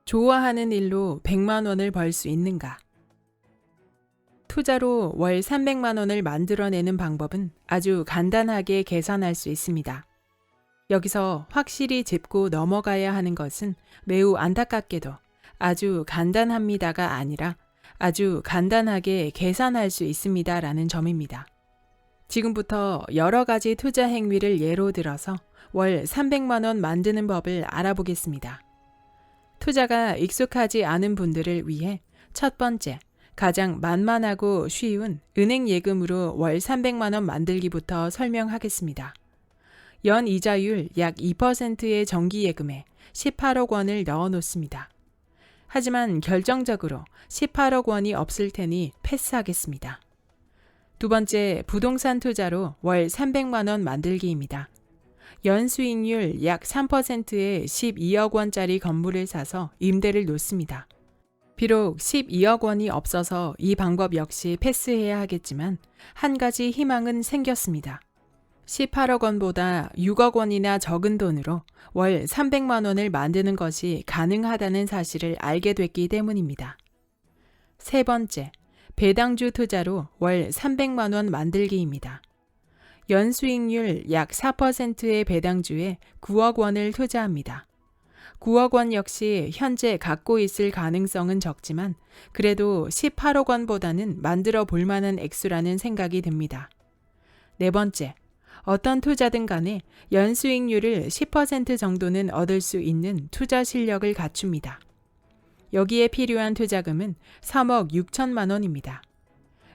좋아하는 일로 100만 원을 벌 수 있는가? 투자로 월 300만 원을 만들어내는 방법은 아주 간단하게 계산할 수 있습니다. 여기서 확실히 짚고 넘어가야 하는 것은 매우 안타깝게도 아주 간단합니다가 아니라 아주 간단하게 계산할 수 있습니다라는 점입니다. 지금부터 여러 가지 투자 행위를 예로 들어서 월 300만 원 만드는 법을 알아보겠습니다. 투자가 익숙하지 않은 분들을 위해 첫 번째, 가장 만만하고 쉬운 은행 예금으로 월 300만 원 만들기부터 설명하겠습니다. 연 이자율 약 2%의 정기 예금에 18억 원을 넣어 놓습니다. 하지만 결정적으로 18억 원이 없을 테니 패스하겠습니다. 두 번째, 부동산 투자로 월 300만 원 만들기입니다. 연 수익률 약 3%의 12억 원짜리 건물을 사서 임대를 놓습니다. 비록 12억 원이 없어서 이 방법 역시 패스해야 하겠지만 한 가지 희망은 생겼습니다. 18억 원보다 6억 원이나 적은 돈으로 월 300만 원을 만드는 것이 가능하다는 사실을 알게 됐기 때문입니다. 세 번째, 배당주 투자로 월 300만 원 만들기입니다. 연수익률 약 4%의 배당주에 9억 원을 투자합니다. 9억 원 역시 현재 갖고 있을 가능성은 적지만 그래도 18억 원보다는 만들어 볼 만한 액수라는 생각이 듭니다. 네 번째, 어떤 투자든 간에 연수익률을 10% 정도는 얻을 수 있는 투자 실력을 갖춥니다. 여기에 필요한 투자금은 3억 6천만 원입니다.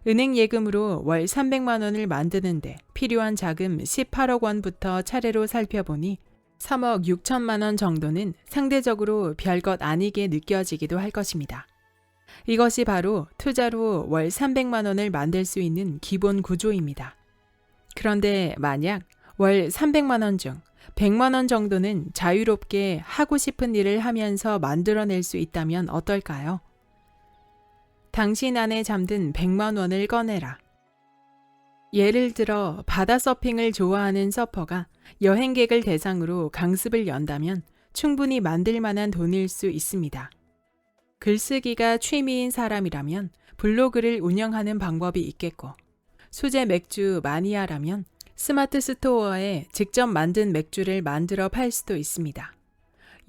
은행 예금으로 월 300만 원을 만드는데 필요한 자금 18억 원부터 차례로 살펴보니 3억 6천만 원 정도는 상대적으로 별것 아니게 느껴지기도 할 것입니다. 이것이 바로 투자로 월 300만 원을 만들 수 있는 기본 구조입니다. 그런데 만약 월 300만 원 중 100만 원 정도는 자유롭게 하고 싶은 일을 하면서 만들어낼 수 있다면 어떨까요? 당신 안에 잠든 100만 원을 꺼내라. 예를 들어 바다 서핑을 좋아하는 서퍼가 여행객을 대상으로 강습을 연다면 충분히 만들 만한 돈일 수 있습니다. 글쓰기가 취미인 사람이라면 블로그를 운영하는 방법이 있겠고, 수제 맥주 마니아라면 스마트 스토어에 직접 만든 맥주를 만들어 팔 수도 있습니다.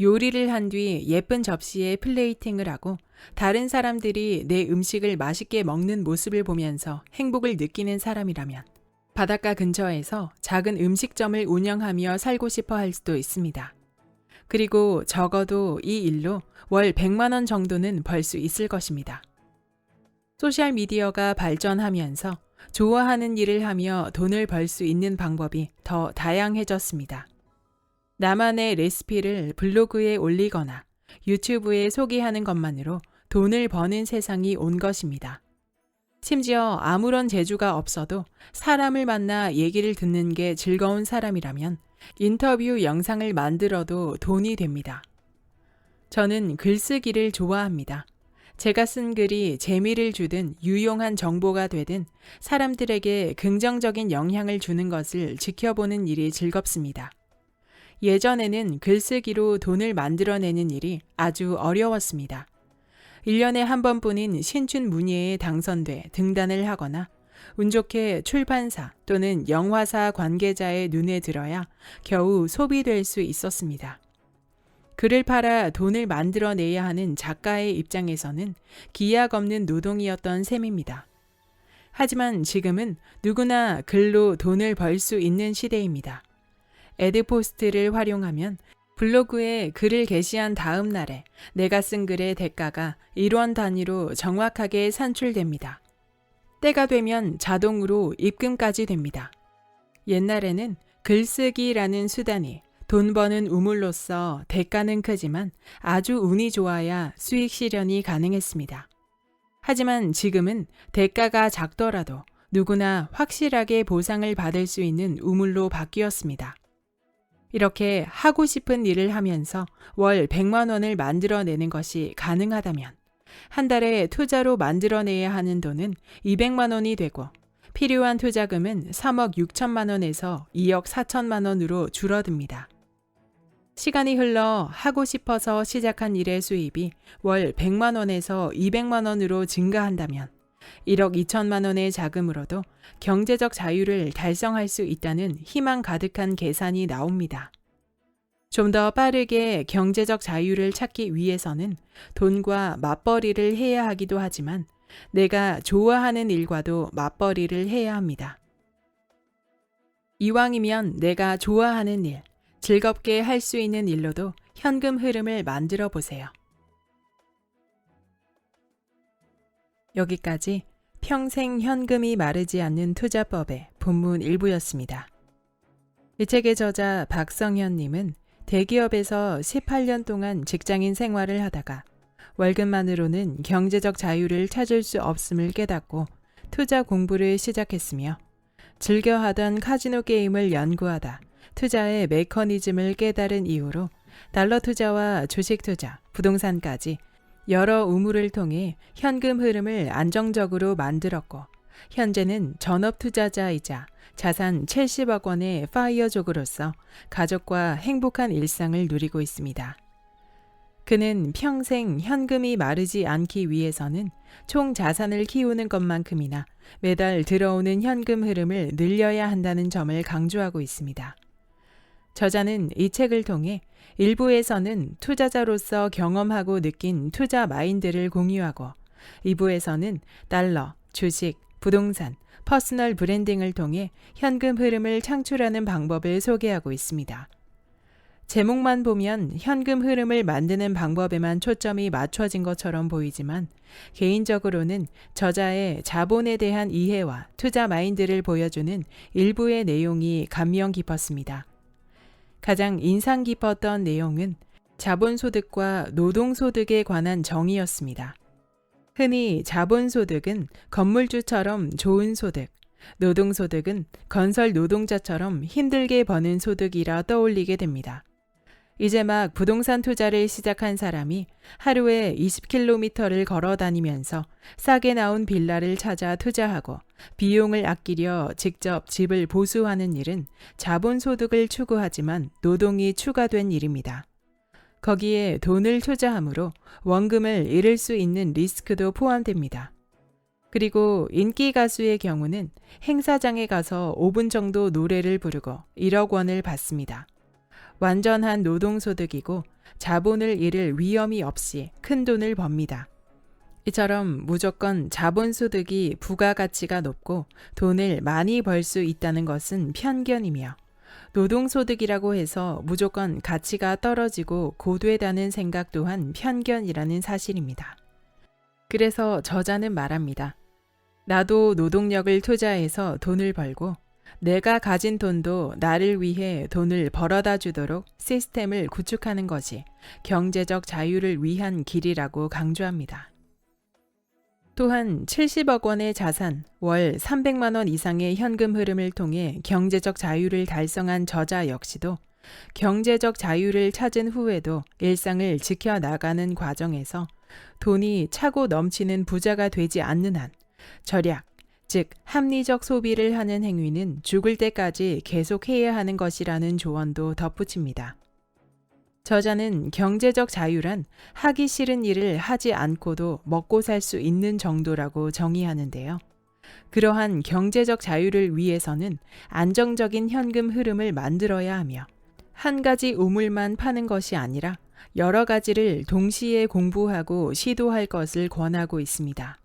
요리를 한 뒤 예쁜 접시에 플레이팅을 하고 다른 사람들이 내 음식을 맛있게 먹는 모습을 보면서 행복을 느끼는 사람이라면 바닷가 근처에서 작은 음식점을 운영하며 살고 싶어 할 수도 있습니다. 그리고 적어도 이 일로 월 100만 원 정도는 벌 수 있을 것입니다. 소셜미디어가 발전하면서 좋아하는 일을 하며 돈을 벌 수 있는 방법이 더 다양해졌습니다. 나만의 레시피를 블로그에 올리거나 유튜브에 소개하는 것만으로 돈을 버는 세상이 온 것입니다. 심지어 아무런 재주가 없어도 사람을 만나 얘기를 듣는 게 즐거운 사람이라면 인터뷰 영상을 만들어도 돈이 됩니다. 저는 글쓰기를 좋아합니다. 제가 쓴 글이 재미를 주든 유용한 정보가 되든 사람들에게 긍정적인 영향을 주는 것을 지켜보는 일이 즐겁습니다. 예전에는 글쓰기로 돈을 만들어내는 일이 아주 어려웠습니다. 1년에 한 번뿐인 신춘 문예에 당선돼 등단을 하거나 운 좋게 출판사 또는 영화사 관계자의 눈에 들어야 겨우 소비될 수 있었습니다. 글을 팔아 돈을 만들어내야 하는 작가의 입장에서는 기약 없는 노동이었던 셈입니다. 하지만 지금은 누구나 글로 돈을 벌 수 있는 시대입니다. 에드포스트를 활용하면 블로그에 글을 게시한 다음 날에 내가 쓴 글의 대가가 1원 단위로 정확하게 산출됩니다. 때가 되면 자동으로 입금까지 됩니다. 옛날에는 글쓰기라는 수단이 돈 버는 우물로서 대가는 크지만 아주 운이 좋아야 수익 실현이 가능했습니다. 하지만 지금은 대가가 작더라도 누구나 확실하게 보상을 받을 수 있는 우물로 바뀌었습니다. 이렇게 하고 싶은 일을 하면서 월 100만 원을 만들어내는 것이 가능하다면 한 달에 투자로 만들어내야 하는 돈은 200만 원이 되고 필요한 투자금은 3억 6천만 원에서 2억 4천만 원으로 줄어듭니다. 시간이 흘러 하고 싶어서 시작한 일의 수입이 월 100만 원에서 200만 원으로 증가한다면 1억 2천만 원의 자금으로도 경제적 자유를 달성할 수 있다는 희망 가득한 계산이 나옵니다. 좀 더 빠르게 경제적 자유를 찾기 위해서는 돈과 맞벌이를 해야 하기도 하지만 내가 좋아하는 일과도 맞벌이를 해야 합니다. 이왕이면 내가 좋아하는 일, 즐겁게 할 수 있는 일로도 현금 흐름을 만들어 보세요. 여기까지 평생 현금이 마르지 않는 투자법의 본문 일부였습니다. 이 책의 저자 박성현님은 대기업에서 18년 동안 직장인 생활을 하다가 월급만으로는 경제적 자유를 찾을 수 없음을 깨닫고 투자 공부를 시작했으며 즐겨 하던 카지노 게임을 연구하다 투자의 메커니즘을 깨달은 이후로 달러 투자와 주식 투자, 부동산까지 여러 우물을 통해 현금 흐름을 안정적으로 만들었고 현재는 전업 투자자이자 자산 70억 원의 파이어족으로서 가족과 행복한 일상을 누리고 있습니다. 그는 평생 현금이 마르지 않기 위해서는 총 자산을 키우는 것만큼이나 매달 들어오는 현금 흐름을 늘려야 한다는 점을 강조하고 있습니다. 저자는 이 책을 통해 일부에서는 투자자로서 경험하고 느낀 투자 마인드를 공유하고 2부에서는 달러, 주식, 부동산, 퍼스널 브랜딩을 통해 현금 흐름을 창출하는 방법을 소개하고 있습니다. 제목만 보면 현금 흐름을 만드는 방법에만 초점이 맞춰진 것처럼 보이지만 개인적으로는 저자의 자본에 대한 이해와 투자 마인드를 보여주는 일부의 내용이 감명 깊었습니다. 가장 인상 깊었던 내용은 자본소득과 노동소득에 관한 정의였습니다. 흔히 자본소득은 건물주처럼 좋은 소득, 노동소득은 건설 노동자처럼 힘들게 버는 소득이라 떠올리게 됩니다. 이제 막 부동산 투자를 시작한 사람이 하루에 20km를 걸어 다니면서 싸게 나온 빌라를 찾아 투자하고 비용을 아끼려 직접 집을 보수하는 일은 자본소득을 추구하지만 노동이 추가된 일입니다. 거기에 돈을 투자함으로 원금을 잃을 수 있는 리스크도 포함됩니다. 그리고 인기 가수의 경우는 행사장에 가서 5분 정도 노래를 부르고 1억 원을 받습니다. 완전한 노동소득이고 자본을 잃을 위험이 없이 큰 돈을 법니다. 이처럼 무조건 자본소득이 부가가치가 높고 돈을 많이 벌 수 있다는 것은 편견이며 노동소득이라고 해서 무조건 가치가 떨어지고 고되다는 생각 또한 편견이라는 사실입니다. 그래서 저자는 말합니다. 나도 노동력을 투자해서 돈을 벌고 내가 가진 돈도 나를 위해 돈을 벌어다 주도록 시스템을 구축하는 것이 경제적 자유를 위한 길이라고 강조합니다. 또한 70억 원의 자산, 월 300만 원 이상의 현금 흐름을 통해 경제적 자유를 달성한 저자 역시도 경제적 자유를 찾은 후에도 일상을 지켜나가는 과정에서 돈이 차고 넘치는 부자가 되지 않는 한 절약, 즉 합리적 소비를 하는 행위는 죽을 때까지 계속해야 하는 것이라는 조언도 덧붙입니다. 저자는 경제적 자유란 하기 싫은 일을 하지 않고도 먹고 살 수 있는 정도라고 정의하는데요. 그러한 경제적 자유를 위해서는 안정적인 현금 흐름을 만들어야 하며 한 가지 우물만 파는 것이 아니라 여러 가지를 동시에 공부하고 시도할 것을 권하고 있습니다.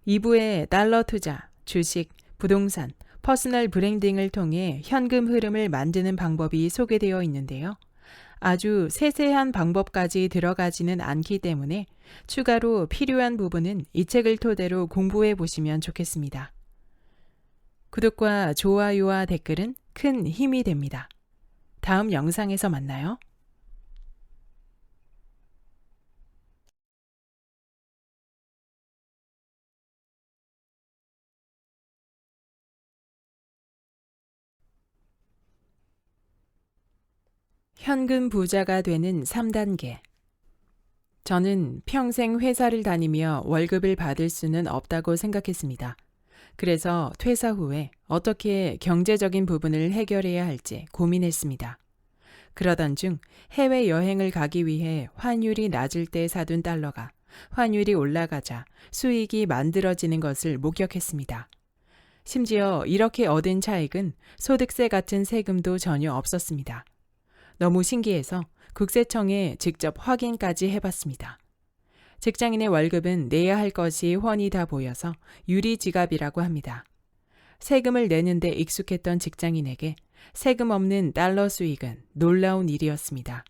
2부의 달러 투자, 주식, 부동산, 퍼스널 브랜딩을 통해 현금 흐름을 만드는 방법이 소개되어 있는데요. 아주 세세한 방법까지 들어가지는 않기 때문에 추가로 필요한 부분은 이 책을 토대로 공부해 보시면 좋겠습니다. 구독과 좋아요와 댓글은 큰 힘이 됩니다. 다음 영상에서 만나요. 현금 부자가 되는 3단계. 저는 평생 회사를 다니며 월급을 받을 수는 없다고 생각했습니다. 그래서 퇴사 후에 어떻게 경제적인 부분을 해결해야 할지 고민했습니다. 그러던 중 해외여행을 가기 위해 환율이 낮을 때 사둔 달러가 환율이 올라가자 수익이 만들어지는 것을 목격했습니다. 심지어 이렇게 얻은 차익은 소득세 같은 세금도 전혀 없었습니다. 너무 신기해서 국세청에 직접 확인까지 해봤습니다. 직장인의 월급은 내야 할 것이 훤히 다 보여서 유리지갑이라고 합니다. 세금을 내는데 익숙했던 직장인에게 세금 없는 달러 수익은 놀라운 일이었습니다.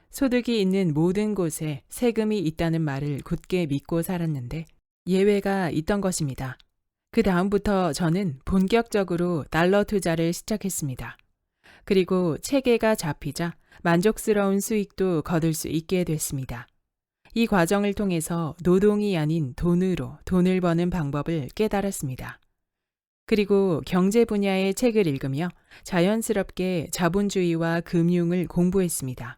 소득이 있는 모든 곳에 세금이 있다는 말을 굳게 믿고 살았는데 예외가 있던 것입니다. 그 다음부터 저는 본격적으로 달러 투자를 시작했습니다. 그리고 체계가 잡히자 만족스러운 수익도 거둘 수 있게 됐습니다. 이 과정을 통해서 노동이 아닌 돈으로 돈을 버는 방법을 깨달았습니다. 그리고 경제 분야의 책을 읽으며 자연스럽게 자본주의와 금융을 공부했습니다.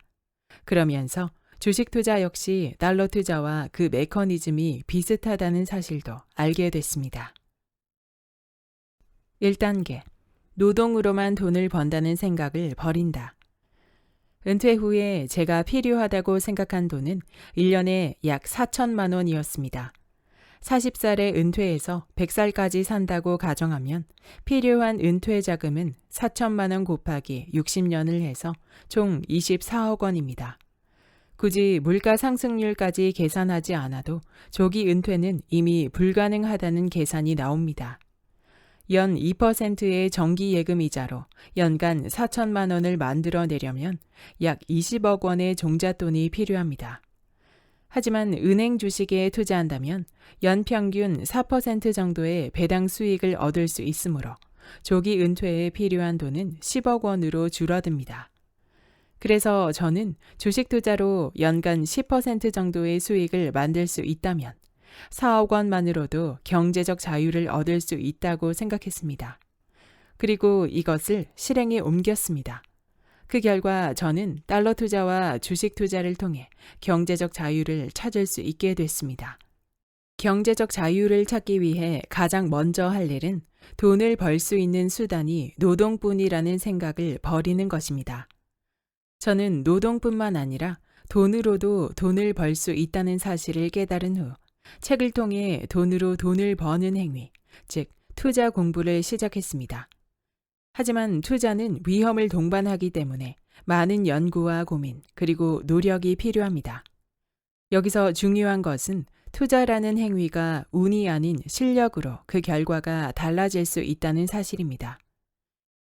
그러면서 주식 투자 역시 달러 투자와 그 메커니즘이 비슷하다는 사실도 알게 됐습니다. 1단계. 노동으로만 돈을 번다는 생각을 버린다. 은퇴 후에 제가 필요하다고 생각한 돈은 1년에 약 4천만 원이었습니다. 40살에 은퇴해서 100살까지 산다고 가정하면 필요한 은퇴 자금은 4천만 원 곱하기 60년을 해서 총 24억 원입니다. 굳이 물가 상승률까지 계산하지 않아도 조기 은퇴는 이미 불가능하다는 계산이 나옵니다. 연 2%의 정기 예금 이자로 연간 4천만 원을 만들어내려면 약 20억 원의 종잣돈이 필요합니다. 하지만 은행 주식에 투자한다면 연평균 4% 정도의 배당 수익을 얻을 수 있으므로 조기 은퇴에 필요한 돈은 10억 원으로 줄어듭니다. 그래서 저는 주식 투자로 연간 10% 정도의 수익을 만들 수 있다면 4억 원만으로도 경제적 자유를 얻을 수 있다고 생각했습니다. 그리고 이것을 실행에 옮겼습니다. 그 결과 저는 달러 투자와 주식 투자를 통해 경제적 자유를 찾을 수 있게 됐습니다. 경제적 자유를 찾기 위해 가장 먼저 할 일은 돈을 벌 수 있는 수단이 노동뿐이라는 생각을 버리는 것입니다. 저는 노동뿐만 아니라 돈으로도 돈을 벌 수 있다는 사실을 깨달은 후 책을 통해 돈으로 돈을 버는 행위, 즉 투자 공부를 시작했습니다. 하지만 투자는 위험을 동반하기 때문에 많은 연구와 고민, 그리고 노력이 필요합니다. 여기서 중요한 것은 투자라는 행위가 운이 아닌 실력으로 그 결과가 달라질 수 있다는 사실입니다.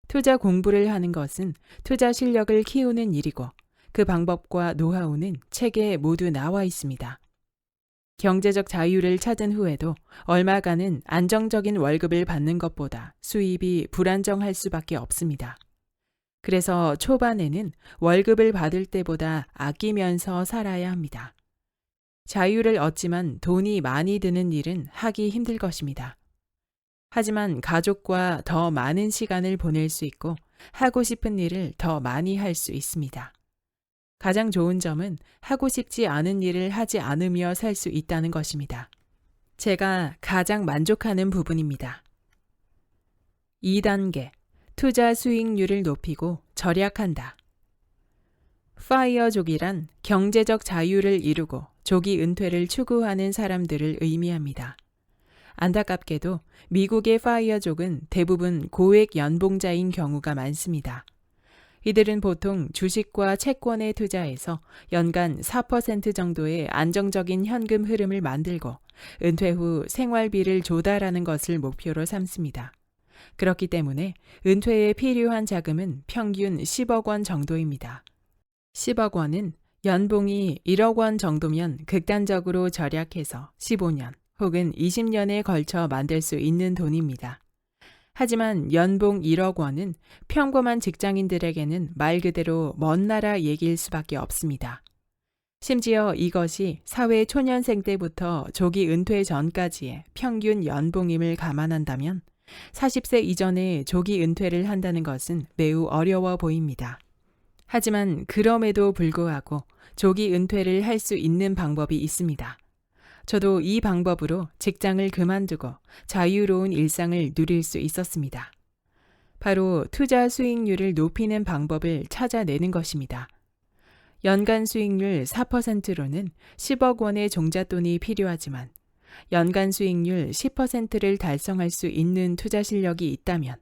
투자 공부를 하는 것은 투자 실력을 키우는 일이고 그 방법과 노하우는 책에 모두 나와 있습니다. 경제적 자유를 찾은 후에도 얼마간은 안정적인 월급을 받는 것보다 수입이 불안정할 수밖에 없습니다. 그래서 초반에는 월급을 받을 때보다 아끼면서 살아야 합니다. 자유를 얻지만 돈이 많이 드는 일은 하기 힘들 것입니다. 하지만 가족과 더 많은 시간을 보낼 수 있고 하고 싶은 일을 더 많이 할 수 있습니다. 가장 좋은 점은 하고 싶지 않은 일을 하지 않으며 살 수 있다는 것입니다. 제가 가장 만족하는 부분입니다. 2단계. 투자 수익률을 높이고 절약한다. 파이어족이란 경제적 자유를 이루고 조기 은퇴를 추구하는 사람들을 의미합니다. 안타깝게도 미국의 파이어족은 대부분 고액 연봉자인 경우가 많습니다. 이들은 보통 주식과 채권에 투자해서 연간 4% 정도의 안정적인 현금 흐름을 만들고 은퇴 후 생활비를 조달하는 것을 목표로 삼습니다. 그렇기 때문에 은퇴에 필요한 자금은 평균 10억 원 정도입니다. 10억 원은 연봉이 1억 원 정도면 극단적으로 절약해서 15년 혹은 20년에 걸쳐 만들 수 있는 돈입니다. 하지만 연봉 1억 원은 평범한 직장인들에게는 말 그대로 먼 나라 얘기일 수밖에 없습니다. 심지어 이것이 사회 초년생 때부터 조기 은퇴 전까지의 평균 연봉임을 감안한다면 40세 이전에 조기 은퇴를 한다는 것은 매우 어려워 보입니다. 하지만 그럼에도 불구하고 조기 은퇴를 할 수 있는 방법이 있습니다. 저도 이 방법으로 직장을 그만두고 자유로운 일상을 누릴 수 있었습니다. 바로 투자 수익률을 높이는 방법을 찾아내는 것입니다. 연간 수익률 4%로는 10억 원의 종잣돈이 필요하지만 연간 수익률 10%를 달성할 수 있는 투자 실력이 있다면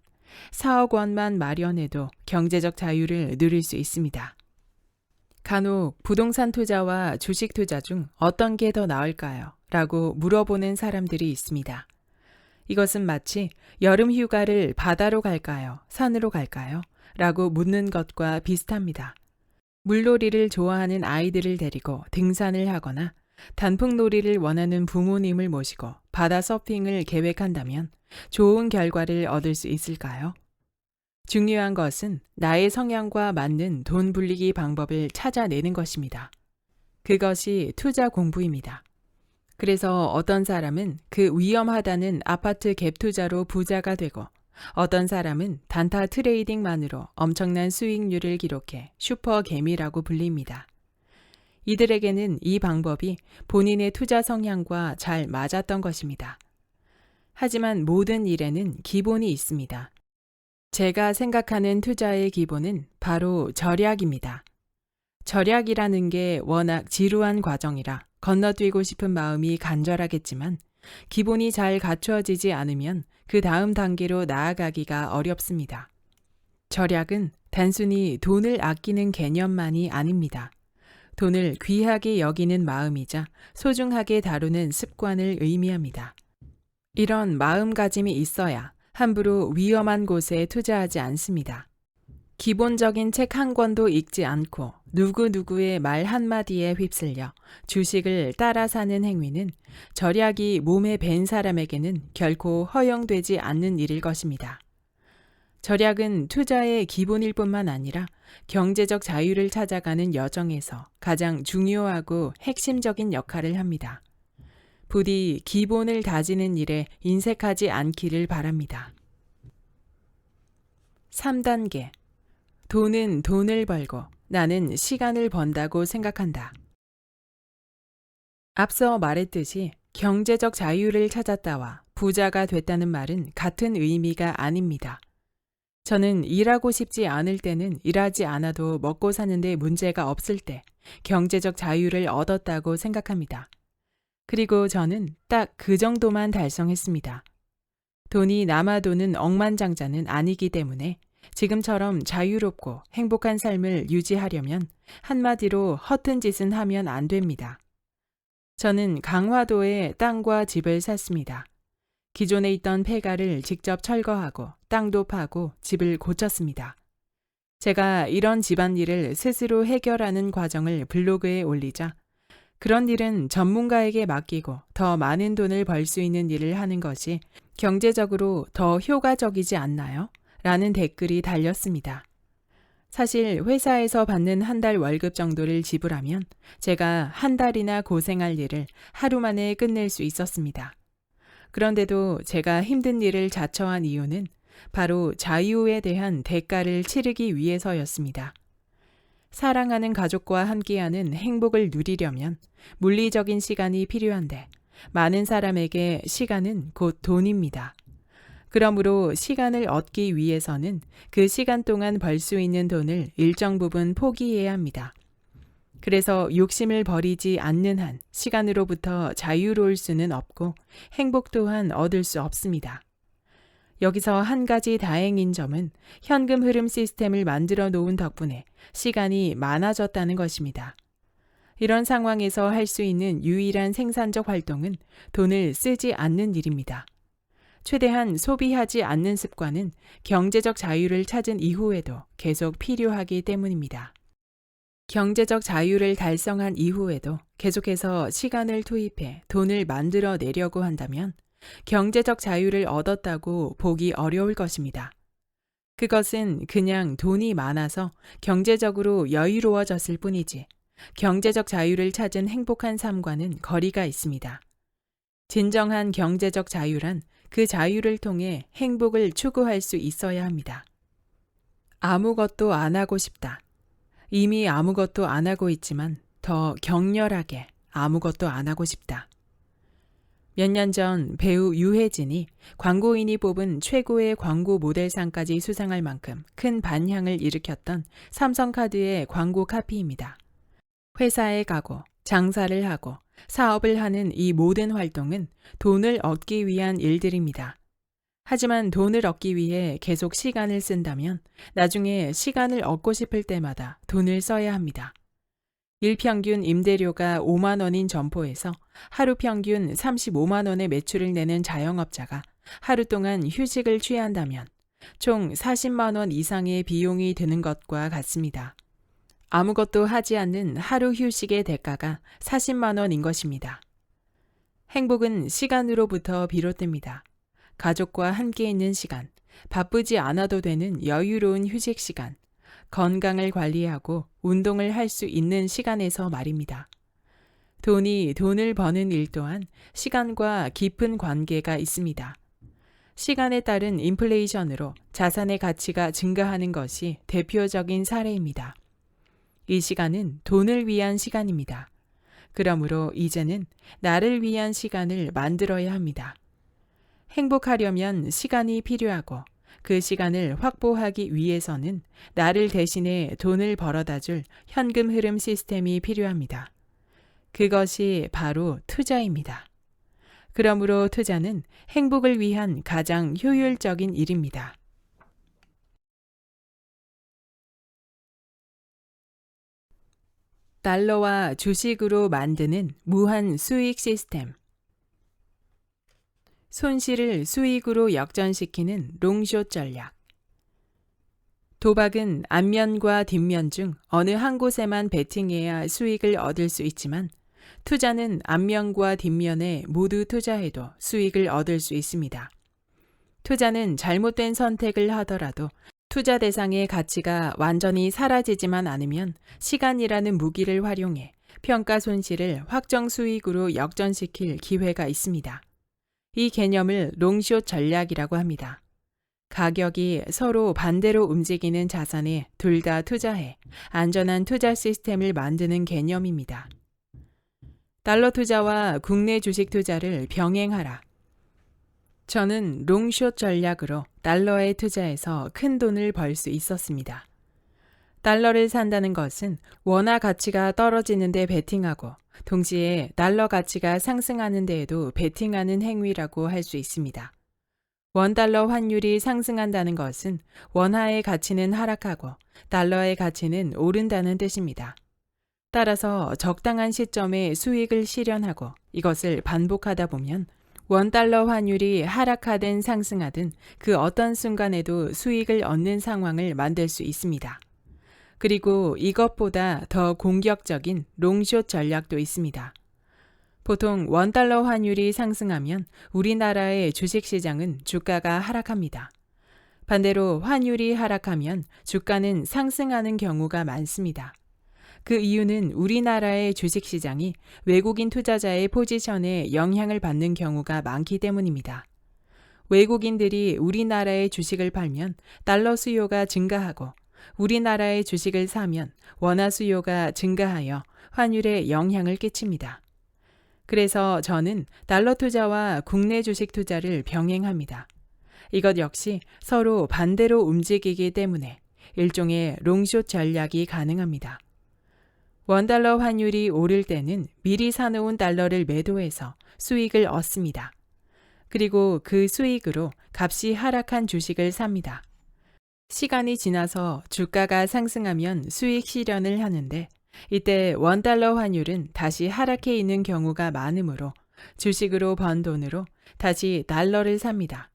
4억 원만 마련해도 경제적 자유를 누릴 수 있습니다. 간혹 부동산 투자와 주식 투자 중 어떤 게 더 나을까요? 라고 물어보는 사람들이 있습니다. 이것은 마치 여름 휴가를 바다로 갈까요? 산으로 갈까요? 라고 묻는 것과 비슷합니다. 물놀이를 좋아하는 아이들을 데리고 등산을 하거나 단풍놀이를 원하는 부모님을 모시고 바다 서핑을 계획한다면 좋은 결과를 얻을 수 있을까요? 중요한 것은 나의 성향과 맞는 돈 불리기 방법을 찾아내는 것입니다. 그것이 투자 공부입니다. 그래서 어떤 사람은 그 위험하다는 아파트 갭 투자로 부자가 되고 어떤 사람은 단타 트레이딩만으로 엄청난 수익률을 기록해 슈퍼 개미라고 불립니다. 이들에게는 이 방법이 본인의 투자 성향과 잘 맞았던 것입니다. 하지만 모든 일에는 기본이 있습니다. 제가 생각하는 투자의 기본은 바로 절약입니다. 절약이라는 게 워낙 지루한 과정이라 건너뛰고 싶은 마음이 간절하겠지만 기본이 잘 갖추어지지 않으면 그 다음 단계로 나아가기가 어렵습니다. 절약은 단순히 돈을 아끼는 개념만이 아닙니다. 돈을 귀하게 여기는 마음이자 소중하게 다루는 습관을 의미합니다. 이런 마음가짐이 있어야 함부로 위험한 곳에 투자하지 않습니다. 기본적인 책 한 권도 읽지 않고 누구누구의 말 한마디에 휩쓸려 주식을 따라 사는 행위는 절약이 몸에 밴 사람에게는 결코 허용되지 않는 일일 것입니다. 절약은 투자의 기본일 뿐만 아니라 경제적 자유를 찾아가는 여정에서 가장 중요하고 핵심적인 역할을 합니다. 부디 기본을 다지는 일에 인색하지 않기를 바랍니다. 3단계. 돈은 돈을 벌고 나는 시간을 번다고 생각한다. 앞서 말했듯이 경제적 자유를 찾았다와 부자가 됐다는 말은 같은 의미가 아닙니다. 저는 일하고 싶지 않을 때는 일하지 않아도 먹고 사는데 문제가 없을 때 경제적 자유를 얻었다고 생각합니다. 그리고 저는 딱 그 정도만 달성했습니다. 돈이 남아도는 억만장자는 아니기 때문에 지금처럼 자유롭고 행복한 삶을 유지하려면 한마디로 허튼 짓은 하면 안 됩니다. 저는 강화도에 땅과 집을 샀습니다. 기존에 있던 폐가를 직접 철거하고 땅도 파고 집을 고쳤습니다. 제가 이런 집안일을 스스로 해결하는 과정을 블로그에 올리자 그런 일은 전문가에게 맡기고 더 많은 돈을 벌 수 있는 일을 하는 것이 경제적으로 더 효과적이지 않나요? 라는 댓글이 달렸습니다. 사실 회사에서 받는 한 달 월급 정도를 지불하면 제가 한 달이나 고생할 일을 하루 만에 끝낼 수 있었습니다. 그런데도 제가 힘든 일을 자처한 이유는 바로 자유에 대한 대가를 치르기 위해서였습니다. 사랑하는 가족과 함께하는 행복을 누리려면 물리적인 시간이 필요한데 많은 사람에게 시간은 곧 돈입니다. 그러므로 시간을 얻기 위해서는 그 시간 동안 벌 수 있는 돈을 일정 부분 포기해야 합니다. 그래서 욕심을 버리지 않는 한 시간으로부터 자유로울 수는 없고 행복 또한 얻을 수 없습니다. 여기서 한 가지 다행인 점은 현금 흐름 시스템을 만들어 놓은 덕분에 시간이 많아졌다는 것입니다. 이런 상황에서 할 수 있는 유일한 생산적 활동은 돈을 쓰지 않는 일입니다. 최대한 소비하지 않는 습관은 경제적 자유를 찾은 이후에도 계속 필요하기 때문입니다. 경제적 자유를 달성한 이후에도 계속해서 시간을 투입해 돈을 만들어 내려고 한다면 경제적 자유를 얻었다고 보기 어려울 것입니다. 그것은 그냥 돈이 많아서 경제적으로 여유로워졌을 뿐이지 경제적 자유를 찾은 행복한 삶과는 거리가 있습니다. 진정한 경제적 자유란 그 자유를 통해 행복을 추구할 수 있어야 합니다. 아무것도 안 하고 싶다. 이미 아무것도 안 하고 있지만 더 격렬하게 아무것도 안 하고 싶다. 몇 년 전 배우 유해진이 광고인이 뽑은 최고의 광고 모델상까지 수상할 만큼 큰 반향을 일으켰던 삼성카드의 광고 카피입니다. 회사에 가고 장사를 하고 사업을 하는 이 모든 활동은 돈을 얻기 위한 일들입니다. 하지만 돈을 얻기 위해 계속 시간을 쓴다면 나중에 시간을 얻고 싶을 때마다 돈을 써야 합니다. 일평균 임대료가 5만 원인 점포에서 하루 평균 35만 원의 매출을 내는 자영업자가 하루 동안 휴식을 취한다면 총 40만 원 이상의 비용이 드는 것과 같습니다. 아무것도 하지 않는 하루 휴식의 대가가 40만 원인 것입니다. 행복은 시간으로부터 비롯됩니다. 가족과 함께 있는 시간, 바쁘지 않아도 되는 여유로운 휴식 시간, 건강을 관리하고 운동을 할 수 있는 시간에서 말입니다. 돈이 돈을 버는 일 또한 시간과 깊은 관계가 있습니다. 시간에 따른 인플레이션으로 자산의 가치가 증가하는 것이 대표적인 사례입니다. 이 시간은 돈을 위한 시간입니다. 그러므로 이제는 나를 위한 시간을 만들어야 합니다. 행복하려면 시간이 필요하고 그 시간을 확보하기 위해서는 나를 대신해 돈을 벌어다 줄 현금 흐름 시스템이 필요합니다. 그것이 바로 투자입니다. 그러므로 투자는 행복을 위한 가장 효율적인 일입니다. 달러와 주식으로 만드는 무한 수익 시스템. 손실을 수익으로 역전시키는 롱숏 전략. 도박은 앞면과 뒷면 중 어느 한 곳에만 베팅해야 수익을 얻을 수 있지만 투자는 앞면과 뒷면에 모두 투자해도 수익을 얻을 수 있습니다. 투자는 잘못된 선택을 하더라도 투자 대상의 가치가 완전히 사라지지만 않으면 시간이라는 무기를 활용해 평가 손실을 확정 수익으로 역전시킬 기회가 있습니다. 이 개념을 롱숏 전략이라고 합니다. 가격이 서로 반대로 움직이는 자산에 둘 다 투자해 안전한 투자 시스템을 만드는 개념입니다. 달러 투자와 국내 주식 투자를 병행하라. 저는 롱숏 전략으로 달러에 투자해서 큰 돈을 벌 수 있었습니다. 달러를 산다는 것은 원화 가치가 떨어지는 데 베팅하고 동시에 달러 가치가 상승하는 데에도 베팅하는 행위라고 할 수 있습니다. 원달러 환율이 상승한다는 것은 원화의 가치는 하락하고 달러의 가치는 오른다는 뜻입니다. 따라서 적당한 시점에 수익을 실현하고 이것을 반복하다 보면 원달러 환율이 하락하든 상승하든 그 어떤 순간에도 수익을 얻는 상황을 만들 수 있습니다. 그리고 이것보다 더 공격적인 롱숏 전략도 있습니다. 보통 원달러 환율이 상승하면 우리나라의 주식시장은 주가가 하락합니다. 반대로 환율이 하락하면 주가는 상승하는 경우가 많습니다. 그 이유는 우리나라의 주식시장이 외국인 투자자의 포지션에 영향을 받는 경우가 많기 때문입니다. 외국인들이 우리나라의 주식을 팔면 달러 수요가 증가하고 우리나라의 주식을 사면 원화 수요가 증가하여 환율에 영향을 끼칩니다. 그래서 저는 달러 투자와 국내 주식 투자를 병행합니다. 이것 역시 서로 반대로 움직이기 때문에 일종의 롱숏 전략이 가능합니다. 원달러 환율이 오를 때는 미리 사놓은 달러를 매도해서 수익을 얻습니다. 그리고 그 수익으로 값이 하락한 주식을 삽니다. 시간이 지나서 주가가 상승하면 수익 실현을 하는데 이때 원달러 환율은 다시 하락해 있는 경우가 많으므로 주식으로 번 돈으로 다시 달러를 삽니다.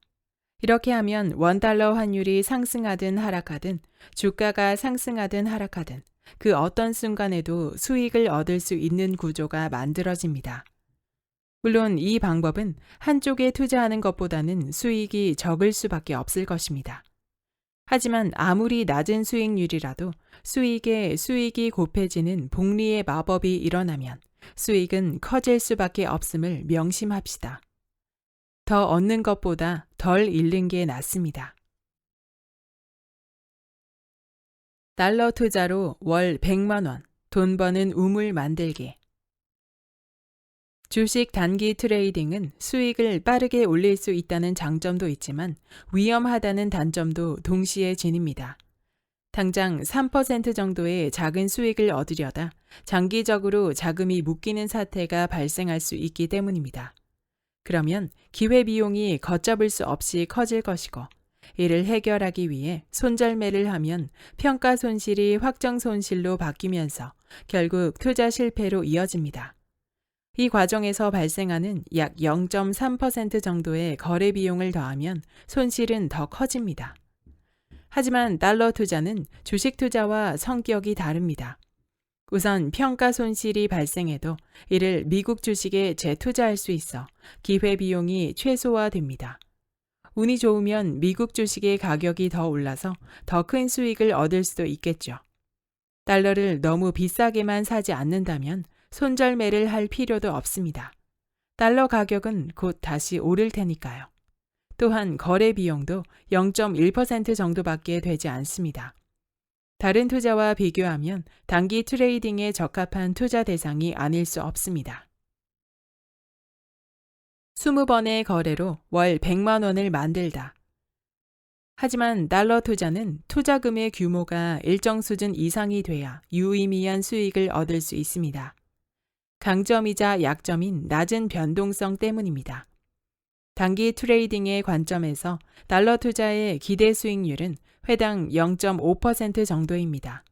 이렇게 하면 원달러 환율이 상승하든 하락하든 주가가 상승하든 하락하든 그 어떤 순간에도 수익을 얻을 수 있는 구조가 만들어집니다. 물론 이 방법은 한쪽에 투자하는 것보다는 수익이 적을 수밖에 없을 것입니다. 하지만 아무리 낮은 수익률이라도 수익에 수익이 곱해지는 복리의 마법이 일어나면 수익은 커질 수밖에 없음을 명심합시다. 더 얻는 것보다 덜 잃는 게 낫습니다. 달러 투자로 월 100만 원, 돈 버는 우물 만들기. 주식 단기 트레이딩은 수익을 빠르게 올릴 수 있다는 장점도 있지만 위험하다는 단점도 동시에 지닙니다. 당장 3% 정도의 작은 수익을 얻으려다 장기적으로 자금이 묶이는 사태가 발생할 수 있기 때문입니다. 그러면 기회비용이 걷잡을 수 없이 커질 것이고, 이를 해결하기 위해 손절매를 하면 평가 손실이 확정 손실로 바뀌면서 결국 투자 실패로 이어집니다. 이 과정에서 발생하는 약 0.3% 정도의 거래 비용을 더하면 손실은 더 커집니다. 하지만 달러 투자는 주식 투자와 성격이 다릅니다. 우선 평가 손실이 발생해도 이를 미국 주식에 재투자할 수 있어 기회비용이 최소화됩니다. 운이 좋으면 미국 주식의 가격이 더 올라서 더 큰 수익을 얻을 수도 있겠죠. 달러를 너무 비싸게만 사지 않는다면 손절매를 할 필요도 없습니다. 달러 가격은 곧 다시 오를 테니까요. 또한 거래 비용도 0.1% 정도밖에 되지 않습니다. 다른 투자와 비교하면 단기 트레이딩에 적합한 투자 대상이 아닐 수 없습니다. 20번의 거래로 월 100만 원을 만들다. 하지만 달러 투자는 투자금의 규모가 일정 수준 이상이 돼야 유의미한 수익을 얻을 수 있습니다. 강점이자 약점인 낮은 변동성 때문입니다. 단기 트레이딩의 관점에서 달러 투자의 기대 수익률은 회당 0.5% 정도입니다.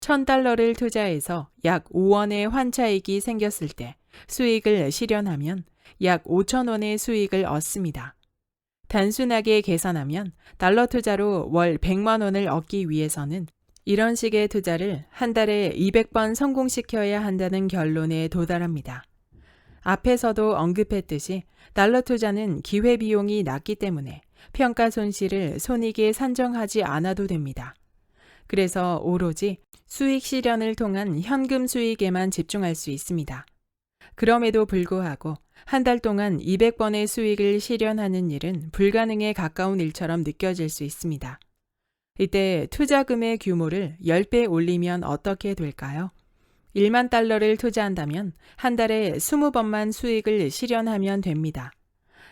1,000달러를 투자해서 약 5원의 환차익이 생겼을 때 수익을 실현하면 약 5,000원의 수익을 얻습니다. 단순하게 계산하면 달러 투자로 월 100만 원을 얻기 위해서는 이런 식의 투자를 한 달에 200번 성공시켜야 한다는 결론에 도달합니다. 앞에서도 언급했듯이 달러 투자는 기회비용이 낮기 때문에 평가 손실을 손익에 산정하지 않아도 됩니다. 그래서 오로지 수익 실현을 통한 현금 수익에만 집중할 수 있습니다. 그럼에도 불구하고 한 달 동안 200번의 수익을 실현하는 일은 불가능에 가까운 일처럼 느껴질 수 있습니다. 이때 투자금의 규모를 10배 올리면 어떻게 될까요? 1만 달러를 투자한다면 한 달에 20번만 수익을 실현하면 됩니다.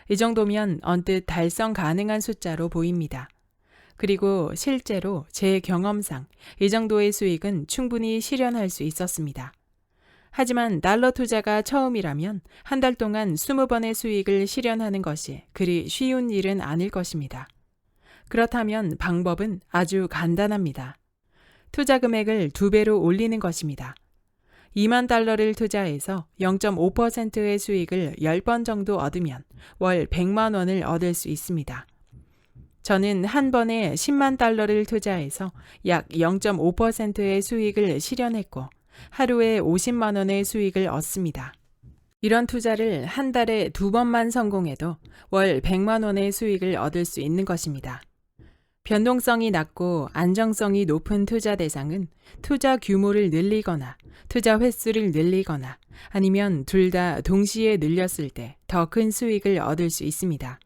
이 정도면 언뜻 달성 가능한 숫자로 보입니다. 그리고 실제로 제 경험상 이 정도의 수익은 충분히 실현할 수 있었습니다. 하지만 달러 투자가 처음이라면 한 달 동안 20번의 수익을 실현하는 것이 그리 쉬운 일은 아닐 것입니다. 그렇다면 방법은 아주 간단합니다. 투자 금액을 2배로 올리는 것입니다. 2만 달러를 투자해서 0.5%의 수익을 10번 정도 얻으면 월 100만 원을 얻을 수 있습니다. 저는 한 번에 10만 달러를 투자해서 약 0.5%의 수익을 실현했고 하루에 50만 원의 수익을 얻습니다. 이런 투자를 한 달에 2번만 성공해도 월 100만 원의 수익을 얻을 수 있는 것입니다. 변동성이 낮고 안정성이 높은 투자 대상은 투자 규모를 늘리거나 투자 횟수를 늘리거나 아니면 둘 다 동시에 늘렸을 때 더 큰 수익을 얻을 수 있습니다.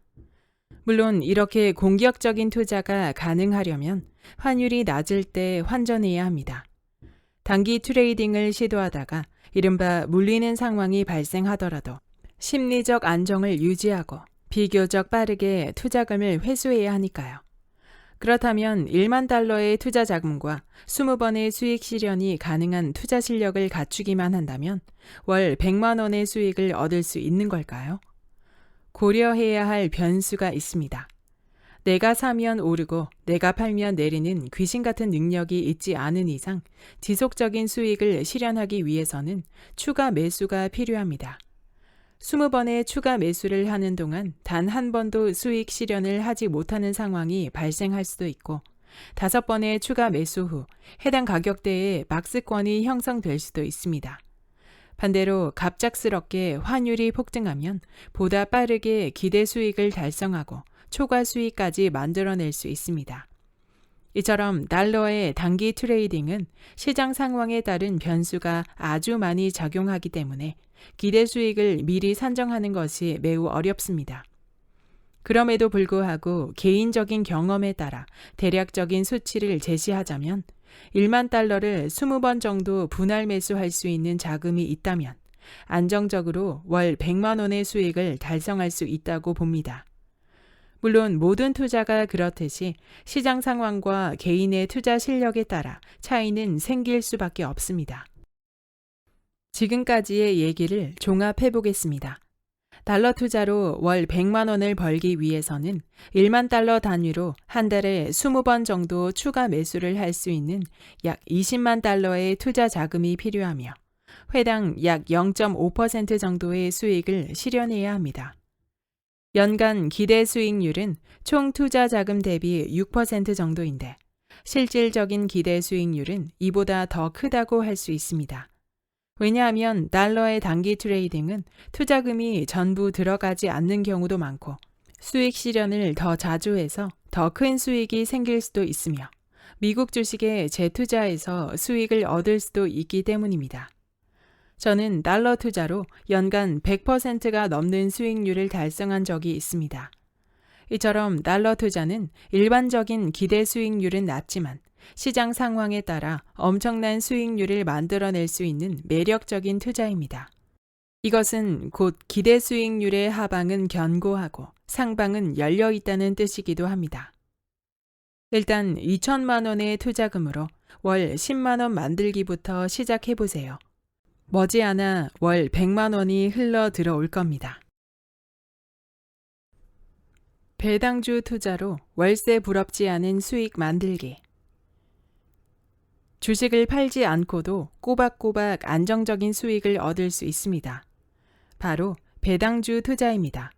물론 이렇게 공격적인 투자가 가능하려면 환율이 낮을 때 환전해야 합니다. 단기 트레이딩을 시도하다가 이른바 물리는 상황이 발생하더라도 심리적 안정을 유지하고 비교적 빠르게 투자금을 회수해야 하니까요. 그렇다면 1만 달러의 투자 자금과 20번의 수익 실현이 가능한 투자 실력을 갖추기만 한다면 월 100만 원의 수익을 얻을 수 있는 걸까요? 고려해야 할 변수가 있습니다. 내가 사면 오르고 내가 팔면 내리는 귀신 같은 능력이 있지 않은 이상 지속적인 수익을 실현하기 위해서는 추가 매수가 필요합니다. 20번의 추가 매수를 하는 동안 단 한 번도 수익 실현을 하지 못하는 상황이 발생할 수도 있고 5번의 추가 매수 후 해당 가격대에 박스권이 형성될 수도 있습니다. 반대로 갑작스럽게 환율이 폭등하면 보다 빠르게 기대 수익을 달성하고 초과 수익까지 만들어낼 수 있습니다. 이처럼 달러의 단기 트레이딩은 시장 상황에 따른 변수가 아주 많이 작용하기 때문에 기대 수익을 미리 산정하는 것이 매우 어렵습니다. 그럼에도 불구하고 개인적인 경험에 따라 대략적인 수치를 제시하자면 1만 달러를 20번 정도 분할 매수할 수 있는 자금이 있다면 안정적으로 월 100만 원의 수익을 달성할 수 있다고 봅니다. 물론 모든 투자가 그렇듯이 시장 상황과 개인의 투자 실력에 따라 차이는 생길 수밖에 없습니다. 지금까지의 얘기를 종합해 보겠습니다. 달러 투자로 월 100만 원을 벌기 위해서는 1만 달러 단위로 한 달에 20번 정도 추가 매수를 할 수 있는 약 20만 달러의 투자 자금이 필요하며 회당 약 0.5% 정도의 수익을 실현해야 합니다. 연간 기대 수익률은 총 투자 자금 대비 6% 정도인데 실질적인 기대 수익률은 이보다 더 크다고 할 수 있습니다. 왜냐하면 달러의 단기 트레이딩은 투자금이 전부 들어가지 않는 경우도 많고 수익 실현을 더 자주 해서 더 큰 수익이 생길 수도 있으며 미국 주식에 재투자해서 수익을 얻을 수도 있기 때문입니다. 저는 달러 투자로 연간 100%가 넘는 수익률을 달성한 적이 있습니다. 이처럼 달러 투자는 일반적인 기대 수익률은 낮지만 시장 상황에 따라 엄청난 수익률을 만들어낼 수 있는 매력적인 투자입니다. 이것은 곧 기대 수익률의 하방은 견고하고 상방은 열려 있다는 뜻이기도 합니다. 일단 2천만 원의 투자금으로 월 10만 원 만들기부터 시작해 보세요. 머지않아 월 100만 원이 흘러 들어올 겁니다. 배당주 투자로 월세 부럽지 않은 수익 만들기. 주식을 팔지 않고도 꼬박꼬박 안정적인 수익을 얻을 수 있습니다. 바로 배당주 투자입니다.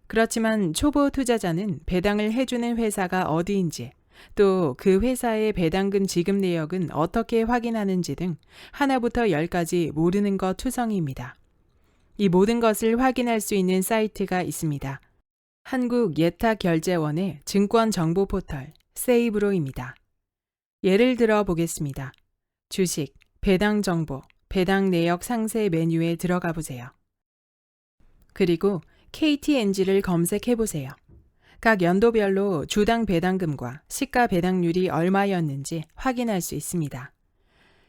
그렇지만 초보 투자자는 배당을 해주는 회사가 어디인지, 또 그 회사의 배당금 지급 내역은 어떻게 확인하는지 등 하나부터 10까지 모르는 것 투성이입니다. 이 모든 것을 확인할 수 있는 사이트가 있습니다. 한국예탁결제원의 증권정보 포털 세이브로입니다. 예를 들어 보겠습니다. 주식, 배당 정보, 배당 내역 상세 메뉴에 들어가 보세요. 그리고 KTNG를 검색해 보세요. 각 연도별로 주당 배당금과 시가 배당률이 얼마였는지 확인할 수 있습니다.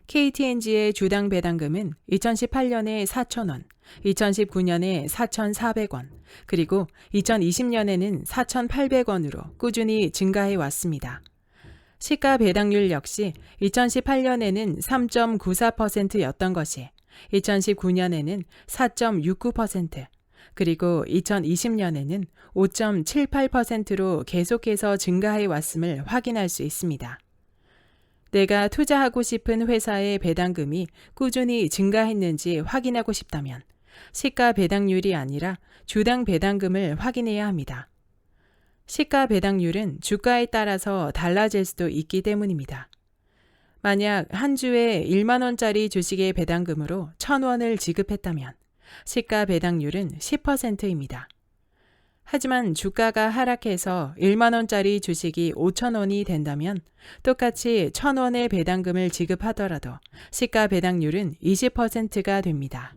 KTNG의 주당 배당금은 2018년에 4,000원, 2019년에 4,400원, 그리고 2020년에는 4,800원으로 꾸준히 증가해 왔습니다. 시가 배당률 역시 2018년에는 3.94%였던 것이 2019년에는 4.69%, 그리고 2020년에는 5.78%로 계속해서 증가해 왔음을 확인할 수 있습니다. 내가 투자하고 싶은 회사의 배당금이 꾸준히 증가했는지 확인하고 싶다면 시가 배당률이 아니라 주당 배당금을 확인해야 합니다. 시가 배당률은 주가에 따라서 달라질 수도 있기 때문입니다. 만약 한 주에 1만 원짜리 주식의 배당금으로 1,000원을 지급했다면 시가 배당률은 10%입니다. 하지만 주가가 하락해서 1만 원짜리 주식이 5,000원이 된다면 똑같이 1,000원의 배당금을 지급하더라도 시가 배당률은 20%가 됩니다.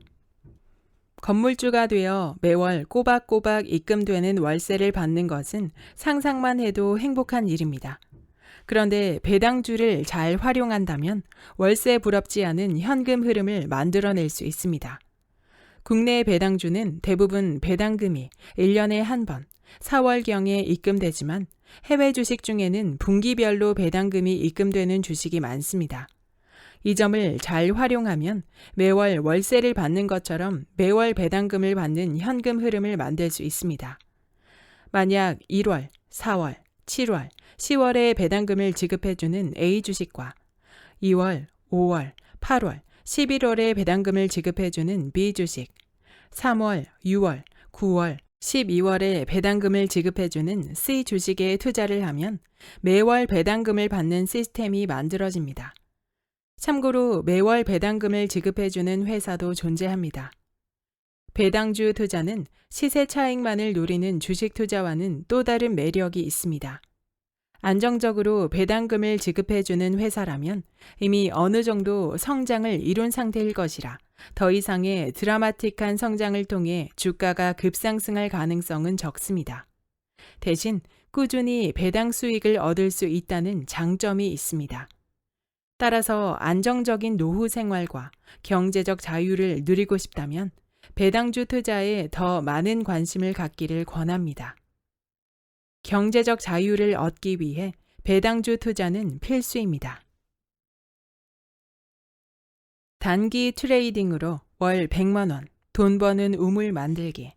건물주가 되어 매월 꼬박꼬박 입금되는 월세를 받는 것은 상상만 해도 행복한 일입니다. 그런데 배당주를 잘 활용한다면 월세 부럽지 않은 현금 흐름을 만들어낼 수 있습니다. 국내 배당주는 대부분 배당금이 1년에 한 번, 4월경에 입금되지만 해외 주식 중에는 분기별로 배당금이 입금되는 주식이 많습니다. 이 점을 잘 활용하면 매월 월세를 받는 것처럼 매월 배당금을 받는 현금 흐름을 만들 수 있습니다. 만약 1월, 4월, 7월, 10월에 배당금을 지급해주는 A 주식과 2월, 5월, 8월, 11월에 배당금을 지급해주는 B 주식, 3월, 6월, 9월, 12월에 배당금을 지급해주는 C 주식에 투자를 하면 매월 배당금을 받는 시스템이 만들어집니다. 참고로 매월 배당금을 지급해주는 회사도 존재합니다. 배당주 투자는 시세 차익만을 노리는 주식 투자와는 또 다른 매력이 있습니다. 안정적으로 배당금을 지급해주는 회사라면 이미 어느 정도 성장을 이룬 상태일 것이라 더 이상의 드라마틱한 성장을 통해 주가가 급상승할 가능성은 적습니다. 대신 꾸준히 배당 수익을 얻을 수 있다는 장점이 있습니다. 따라서 안정적인 노후 생활과 경제적 자유를 누리고 싶다면 배당주 투자에 더 많은 관심을 갖기를 권합니다. 경제적 자유를 얻기 위해 배당주 투자는 필수입니다. 단기 트레이딩으로 월 100만 원, 돈 버는 우물 만들기.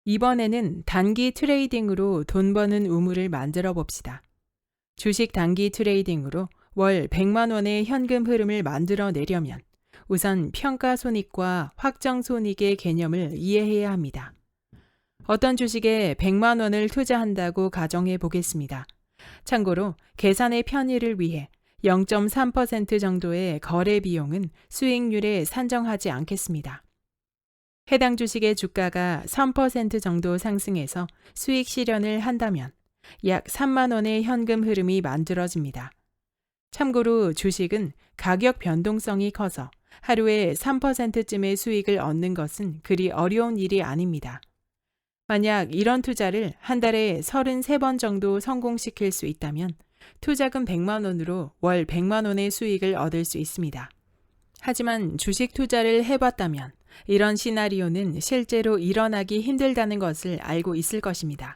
이번에는 단기 트레이딩으로 돈 버는 우물을 만들어 봅시다. 주식 단기 트레이딩으로 월 100만 원의 현금 흐름을 만들어 내려면 우선 평가 손익과 확정 손익의 개념을 이해해야 합니다. 어떤 주식에 100만 원을 투자한다고 가정해 보겠습니다. 참고로 계산의 편의를 위해 0.3% 정도의 거래 비용은 수익률에 산정하지 않겠습니다. 해당 주식의 주가가 3% 정도 상승해서 수익 실현을 한다면 약 3만 원의 현금 흐름이 만들어집니다. 참고로 주식은 가격 변동성이 커서 하루에 3%쯤의 수익을 얻는 것은 그리 어려운 일이 아닙니다. 만약 이런 투자를 한 달에 33번 정도 성공시킬 수 있다면 투자금 100만 원으로 월 100만 원의 수익을 얻을 수 있습니다. 하지만 주식 투자를 해봤다면 이런 시나리오는 실제로 일어나기 힘들다는 것을 알고 있을 것입니다.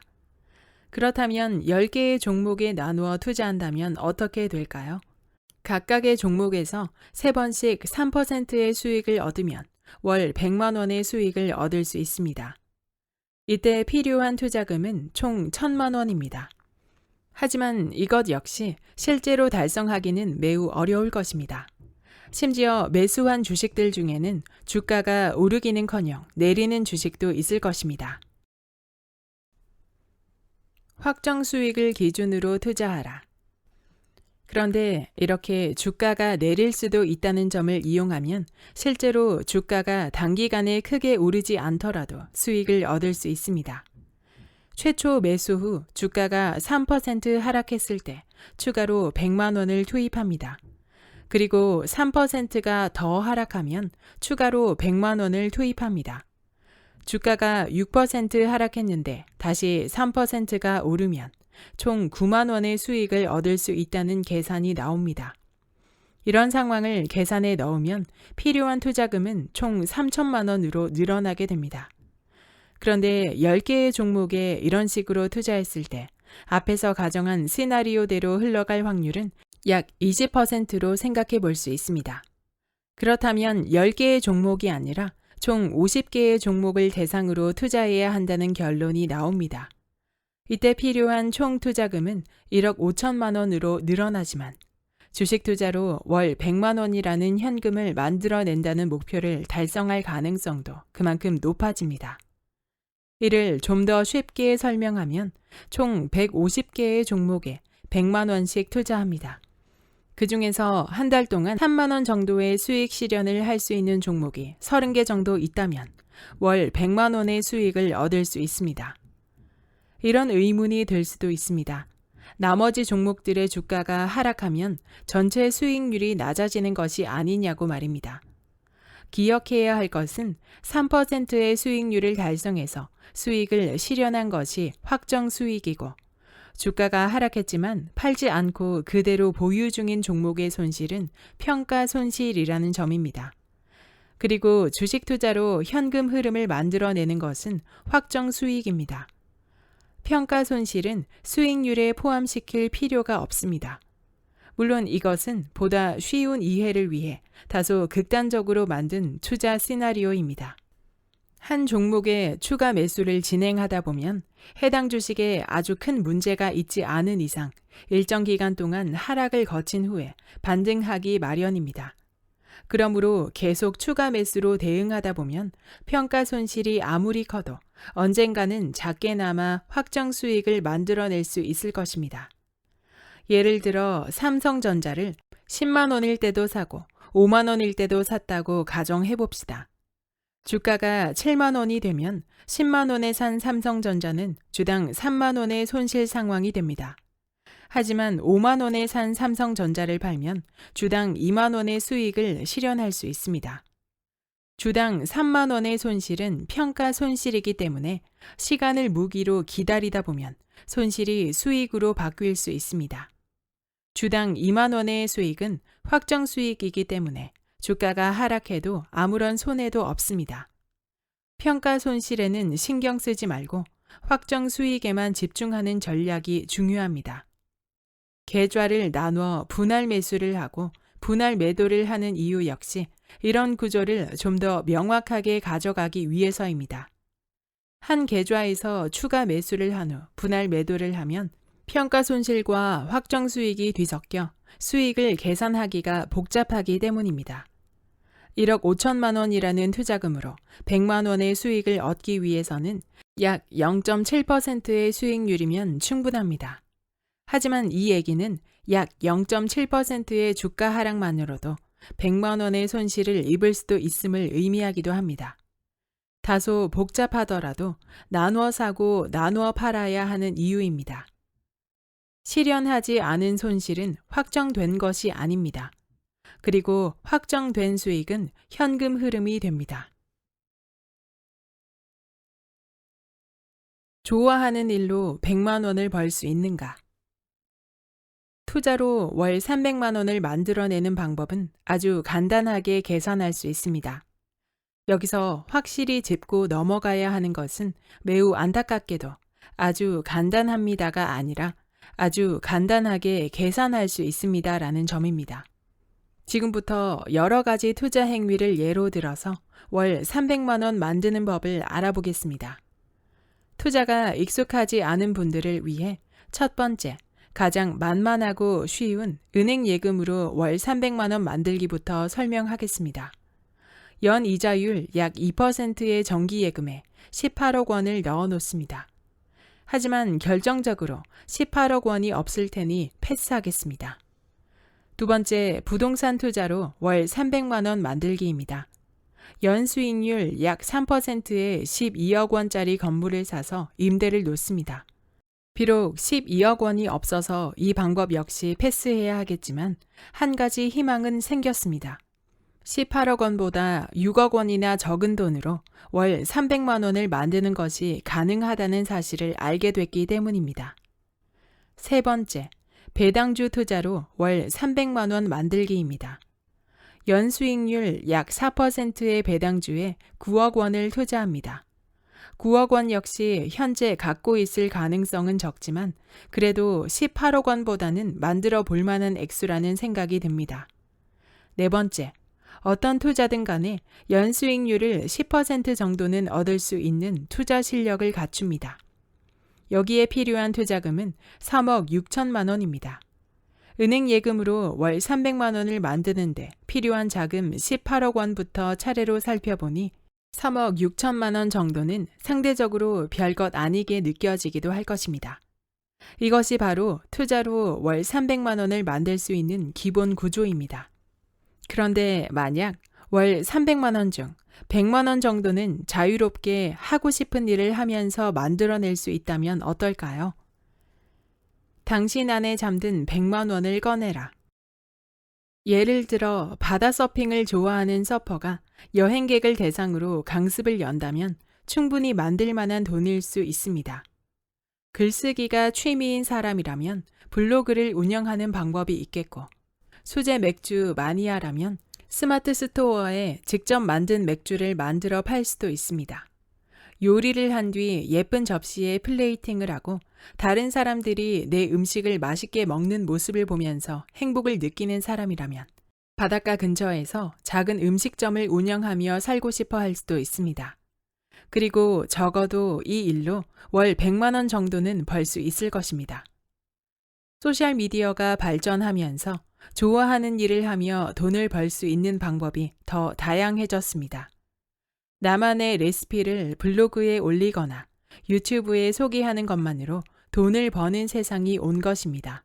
그렇다면 10개의 종목에 나누어 투자한다면 어떻게 될까요? 각각의 종목에서 3번씩 3%의 수익을 얻으면 월 100만 원의 수익을 얻을 수 있습니다. 이때 필요한 투자금은 총 1,000만 원입니다. 하지만 이것 역시 실제로 달성하기는 매우 어려울 것입니다. 심지어 매수한 주식들 중에는 주가가 오르기는커녕 내리는 주식도 있을 것입니다. 확정 수익을 기준으로 투자하라. 그런데 이렇게 주가가 내릴 수도 있다는 점을 이용하면 실제로 주가가 단기간에 크게 오르지 않더라도 수익을 얻을 수 있습니다. 최초 매수 후 주가가 3% 하락했을 때 추가로 100만 원을 투입합니다. 그리고 3%가 더 하락하면 추가로 100만 원을 투입합니다. 주가가 6% 하락했는데 다시 3%가 오르면 총 9만 원의 수익을 얻을 수 있다는 계산이 나옵니다. 이런 상황을 계산에 넣으면 필요한 투자금은 총 3천만 원으로 늘어나게 됩니다. 그런데 10개의 종목에 이런 식으로 투자했을 때 앞에서 가정한 시나리오대로 흘러갈 확률은 약 20%로 생각해 볼 수 있습니다. 그렇다면 10개의 종목이 아니라 총 50개의 종목을 대상으로 투자해야 한다는 결론이 나옵니다. 이때 필요한 총 투자금은 1억 5천만 원으로 늘어나지만 주식 투자로 월 100만 원이라는 현금을 만들어낸다는 목표를 달성할 가능성도 그만큼 높아집니다. 이를 좀 더 쉽게 설명하면 총 150개의 종목에 100만 원씩 투자합니다. 그 중에서 한 달 동안 3만 원 정도의 수익 실현을 할 수 있는 종목이 30개 정도 있다면 월 100만 원의 수익을 얻을 수 있습니다. 이런 의문이 들 수도 있습니다. 나머지 종목들의 주가가 하락하면 전체 수익률이 낮아지는 것이 아니냐고 말입니다. 기억해야 할 것은 3%의 수익률을 달성해서 수익을 실현한 것이 확정 수익이고 주가가 하락했지만 팔지 않고 그대로 보유 중인 종목의 손실은 평가 손실이라는 점입니다. 그리고 주식 투자로 현금 흐름을 만들어내는 것은 확정 수익입니다. 평가 손실은 수익률에 포함시킬 필요가 없습니다. 물론 이것은 보다 쉬운 이해를 위해 다소 극단적으로 만든 투자 시나리오입니다. 한 종목에 추가 매수를 진행하다 보면 해당 주식에 아주 큰 문제가 있지 않은 이상 일정 기간 동안 하락을 거친 후에 반등하기 마련입니다. 그러므로 계속 추가 매수로 대응하다 보면 평가 손실이 아무리 커도 언젠가는 작게나마 확정 수익을 만들어낼 수 있을 것입니다. 예를 들어 삼성전자를 10만 원일 때도 사고 5만 원일 때도 샀다고 가정해 봅시다. 주가가 7만 원이 되면 10만 원에 산 삼성전자는 주당 3만 원의 손실 상황이 됩니다. 하지만 5만 원에 산 삼성전자를 팔면 주당 2만 원의 수익을 실현할 수 있습니다. 주당 3만 원의 손실은 평가 손실이기 때문에 시간을 무기로 기다리다 보면 손실이 수익으로 바뀔 수 있습니다. 주당 2만 원의 수익은 확정 수익이기 때문에 주가가 하락해도 아무런 손해도 없습니다. 평가 손실에는 신경 쓰지 말고 확정 수익에만 집중하는 전략이 중요합니다. 계좌를 나누어 분할 매수를 하고 분할 매도를 하는 이유 역시 이런 구조를 좀 더 명확하게 가져가기 위해서입니다. 한 계좌에서 추가 매수를 한 후 분할 매도를 하면 평가 손실과 확정 수익이 뒤섞여 수익을 계산하기가 복잡하기 때문입니다. 1억 5천만 원이라는 투자금으로 100만 원의 수익을 얻기 위해서는 약 0.7%의 수익률이면 충분합니다. 하지만 이 얘기는 약 0.7%의 주가 하락만으로도 100만 원의 손실을 입을 수도 있음을 의미하기도 합니다. 다소 복잡하더라도 나누어 사고 나누어 팔아야 하는 이유입니다. 실현하지 않은 손실은 확정된 것이 아닙니다. 그리고 확정된 수익은 현금 흐름이 됩니다. 좋아하는 일로 100만 원을 벌 수 있는가? 투자로 월 300만 원을 만들어내는 방법은 아주 간단하게 계산할 수 있습니다. 여기서 확실히 짚고 넘어가야 하는 것은 매우 안타깝게도 아주 간단합니다가 아니라 아주 간단하게 계산할 수 있습니다라는 점입니다. 지금부터 여러 가지 투자 행위를 예로 들어서 월 300만 원 만드는 법을 알아보겠습니다. 투자가 익숙하지 않은 분들을 위해 첫 번째, 가장 만만하고 쉬운 은행 예금으로 월 300만 원 만들기부터 설명하겠습니다. 연 이자율 약 2%의 정기 예금에 18억 원을 넣어 놓습니다. 하지만 결정적으로 18억 원이 없을 테니 패스하겠습니다. 두 번째, 부동산 투자로 월 300만 원 만들기입니다. 연 수익률 약 3%의 12억 원짜리 건물을 사서 임대를 놓습니다. 비록 12억 원이 없어서 이 방법 역시 패스해야 하겠지만 한 가지 희망은 생겼습니다. 18억 원보다 6억 원이나 적은 돈으로 월 300만 원을 만드는 것이 가능하다는 사실을 알게 됐기 때문입니다. 세 번째, 배당주 투자로 월 300만 원 만들기입니다. 연 수익률 약 4%의 배당주에 9억 원을 투자합니다. 9억 원 역시 현재 갖고 있을 가능성은 적지만 그래도 18억 원보다는 만들어 볼 만한 액수라는 생각이 듭니다. 네 번째, 어떤 투자든 간에 연 수익률을 10% 정도는 얻을 수 있는 투자 실력을 갖춥니다. 여기에 필요한 투자금은 3억 6천만 원입니다. 은행 예금으로 월 300만 원을 만드는데 필요한 자금 18억 원부터 차례로 살펴보니 3억 6천만 원 정도는 상대적으로 별것 아니게 느껴지기도 할 것입니다. 이것이 바로 투자로 월 300만 원을 만들 수 있는 기본 구조입니다. 그런데 만약 월 300만 원 중 100만 원 정도는 자유롭게 하고 싶은 일을 하면서 만들어낼 수 있다면 어떨까요? 당신 안에 잠든 100만 원을 꺼내라. 예를 들어 바다 서핑을 좋아하는 서퍼가 여행객을 대상으로 강습을 연다면 충분히 만들 만한 돈일 수 있습니다. 글쓰기가 취미인 사람이라면 블로그를 운영하는 방법이 있겠고, 수제 맥주 마니아라면 스마트 스토어에 직접 만든 맥주를 만들어 팔 수도 있습니다. 요리를 한 뒤 예쁜 접시에 플레이팅을 하고 다른 사람들이 내 음식을 맛있게 먹는 모습을 보면서 행복을 느끼는 사람이라면 바닷가 근처에서 작은 음식점을 운영하며 살고 싶어 할 수도 있습니다. 그리고 적어도 이 일로 월 100만 원 정도는 벌 수 있을 것입니다. 소셜미디어가 발전하면서 좋아하는 일을 하며 돈을 벌 수 있는 방법이 더 다양해졌습니다. 나만의 레시피를 블로그에 올리거나 유튜브에 소개하는 것만으로 돈을 버는 세상이 온 것입니다.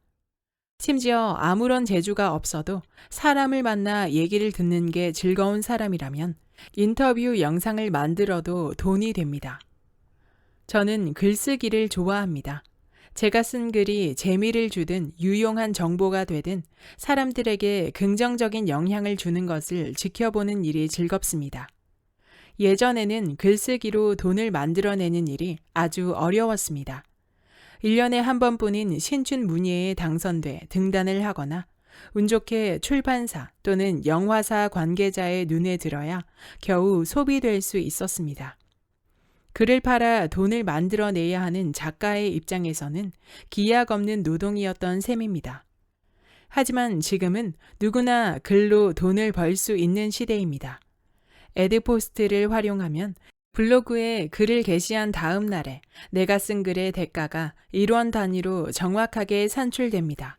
심지어 아무런 재주가 없어도 사람을 만나 얘기를 듣는 게 즐거운 사람이라면 인터뷰 영상을 만들어도 돈이 됩니다. 저는 글쓰기를 좋아합니다. 제가 쓴 글이 재미를 주든 유용한 정보가 되든 사람들에게 긍정적인 영향을 주는 것을 지켜보는 일이 즐겁습니다. 예전에는 글쓰기로 돈을 만들어내는 일이 아주 어려웠습니다. 1년에 한 번뿐인 신춘 문예에 당선돼 등단을 하거나 운 좋게 출판사 또는 영화사 관계자의 눈에 들어야 겨우 소비될 수 있었습니다. 글을 팔아 돈을 만들어내야 하는 작가의 입장에서는 기약 없는 노동이었던 셈입니다. 하지만 지금은 누구나 글로 돈을 벌 수 있는 시대입니다. 에드포스트를 활용하면 블로그에 글을 게시한 다음 날에 내가 쓴 글의 대가가 1원 단위로 정확하게 산출됩니다.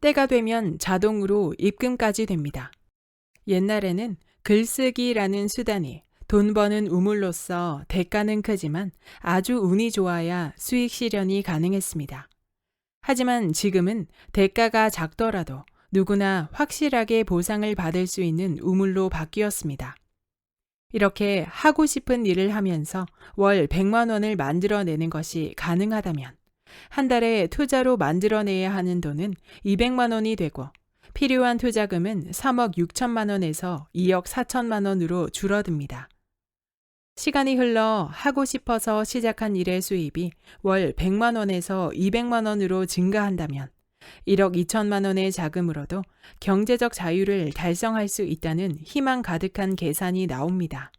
때가 되면 자동으로 입금까지 됩니다. 옛날에는 글쓰기라는 수단이 돈 버는 우물로서 대가는 크지만 아주 운이 좋아야 수익 실현이 가능했습니다. 하지만 지금은 대가가 작더라도 누구나 확실하게 보상을 받을 수 있는 우물로 바뀌었습니다. 이렇게 하고 싶은 일을 하면서 월 100만 원을 만들어내는 것이 가능하다면 한 달에 투자로 만들어내야 하는 돈은 200만 원이 되고 필요한 투자금은 3억 6천만 원에서 2억 4천만 원으로 줄어듭니다. 시간이 흘러 하고 싶어서 시작한 일의 수입이 월 100만 원에서 200만 원으로 증가한다면 1억 2천만 원의 자금으로도 경제적 자유를 달성할 수 있다는 희망 가득한 계산이 나옵니다.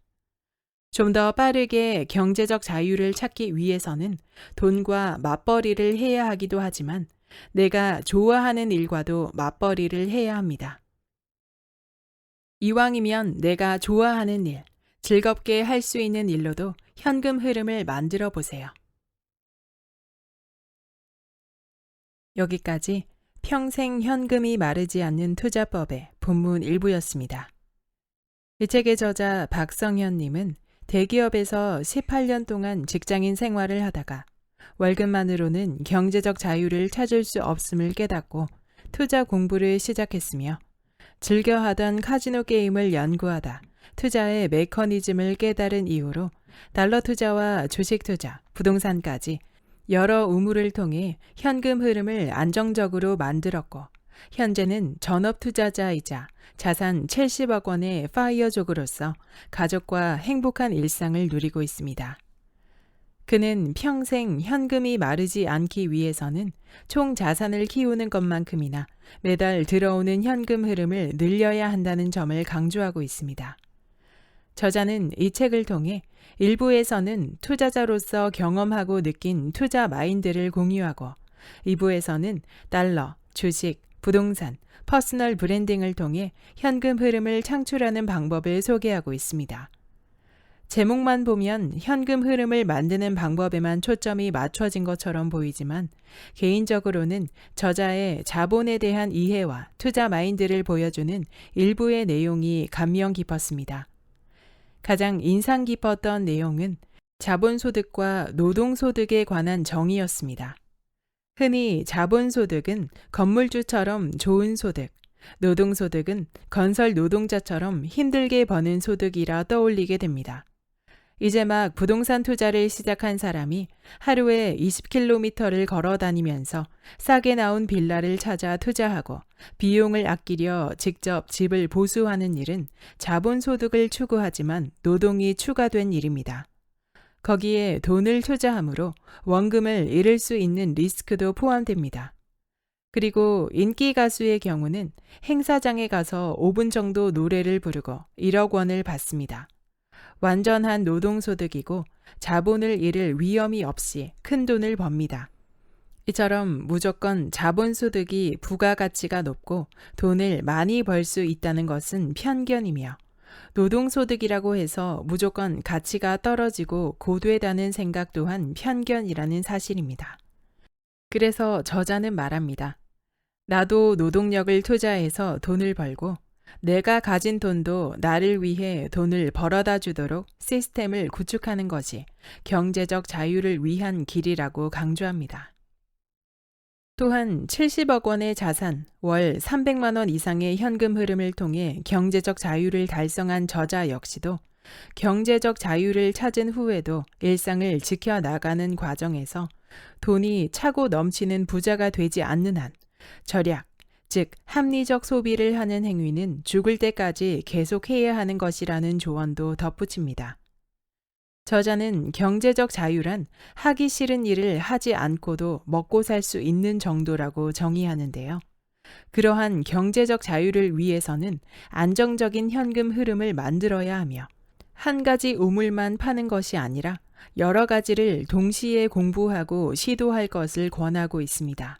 좀 더 빠르게 경제적 자유를 찾기 위해서는 돈과 맞벌이를 해야 하기도 하지만 내가 좋아하는 일과도 맞벌이를 해야 합니다. 이왕이면 내가 좋아하는 일, 즐겁게 할 수 있는 일로도 현금 흐름을 만들어 보세요. 여기까지 평생 현금이 마르지 않는 투자법의 본문 일부였습니다. 이 책의 저자 박성현님은 대기업에서 18년 동안 직장인 생활을 하다가 월급만으로는 경제적 자유를 찾을 수 없음을 깨닫고 투자 공부를 시작했으며 즐겨 하던 카지노 게임을 연구하다 투자의 메커니즘을 깨달은 이후로 달러 투자와 주식 투자, 부동산까지 여러 우물을 통해 현금 흐름을 안정적으로 만들었고 현재는 전업 투자자이자 자산 70억 원의 파이어족으로서 가족과 행복한 일상을 누리고 있습니다. 그는 평생 현금이 마르지 않기 위해서는 총 자산을 키우는 것만큼이나 매달 들어오는 현금 흐름을 늘려야 한다는 점을 강조하고 있습니다. 저자는 이 책을 통해 일부에서는 투자자로서 경험하고 느낀 투자 마인드를 공유하고 2부에서는 달러, 주식, 부동산, 퍼스널 브랜딩을 통해 현금 흐름을 창출하는 방법을 소개하고 있습니다. 제목만 보면 현금 흐름을 만드는 방법에만 초점이 맞춰진 것처럼 보이지만 개인적으로는 저자의 자본에 대한 이해와 투자 마인드를 보여주는 일부의 내용이 감명 깊었습니다. 가장 인상 깊었던 내용은 자본소득과 노동소득에 관한 정의였습니다. 흔히 자본소득은 건물주처럼 좋은 소득, 노동소득은 건설 노동자처럼 힘들게 버는 소득이라 떠올리게 됩니다. 이제 막 부동산 투자를 시작한 사람이 하루에 20km를 걸어 다니면서 싸게 나온 빌라를 찾아 투자하고 비용을 아끼려 직접 집을 보수하는 일은 자본소득을 추구하지만 노동이 추가된 일입니다. 거기에 돈을 투자함으로 원금을 잃을 수 있는 리스크도 포함됩니다. 그리고 인기 가수의 경우는 행사장에 가서 5분 정도 노래를 부르고 1억 원을 받습니다. 완전한 노동소득이고 자본을 잃을 위험이 없이 큰 돈을 법니다. 이처럼 무조건 자본소득이 부가가치가 높고 돈을 많이 벌 수 있다는 것은 편견이며 노동소득이라고 해서 무조건 가치가 떨어지고 고되다는 생각 또한 편견이라는 사실입니다. 그래서 저자는 말합니다. 나도 노동력을 투자해서 돈을 벌고 내가 가진 돈도 나를 위해 돈을 벌어다 주도록 시스템을 구축하는 것이 경제적 자유를 위한 길이라고 강조합니다. 또한 70억 원의 자산, 월 300만 원 이상의 현금 흐름을 통해 경제적 자유를 달성한 저자 역시도 경제적 자유를 찾은 후에도 일상을 지켜나가는 과정에서 돈이 차고 넘치는 부자가 되지 않는 한 절약, 즉 합리적 소비를 하는 행위는 죽을 때까지 계속해야 하는 것이라는 조언도 덧붙입니다. 저자는 경제적 자유란 하기 싫은 일을 하지 않고도 먹고 살 수 있는 정도라고 정의하는데요. 그러한 경제적 자유를 위해서는 안정적인 현금 흐름을 만들어야 하며 한 가지 우물만 파는 것이 아니라 여러 가지를 동시에 공부하고 시도할 것을 권하고 있습니다.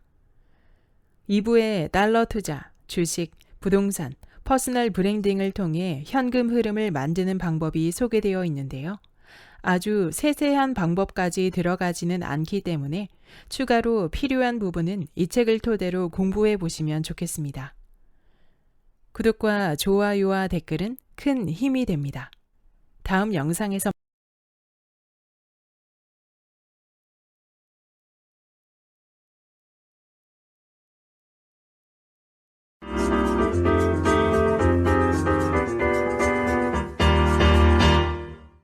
2부에 달러 투자, 주식, 부동산, 퍼스널 브랜딩을 통해 현금 흐름을 만드는 방법이 소개되어 있는데요. 아주 세세한 방법까지 들어가지는 않기 때문에 추가로 필요한 부분은 이 책을 토대로 공부해 보시면 좋겠습니다. 구독과 좋아요와 댓글은 큰 힘이 됩니다. 다음 영상에서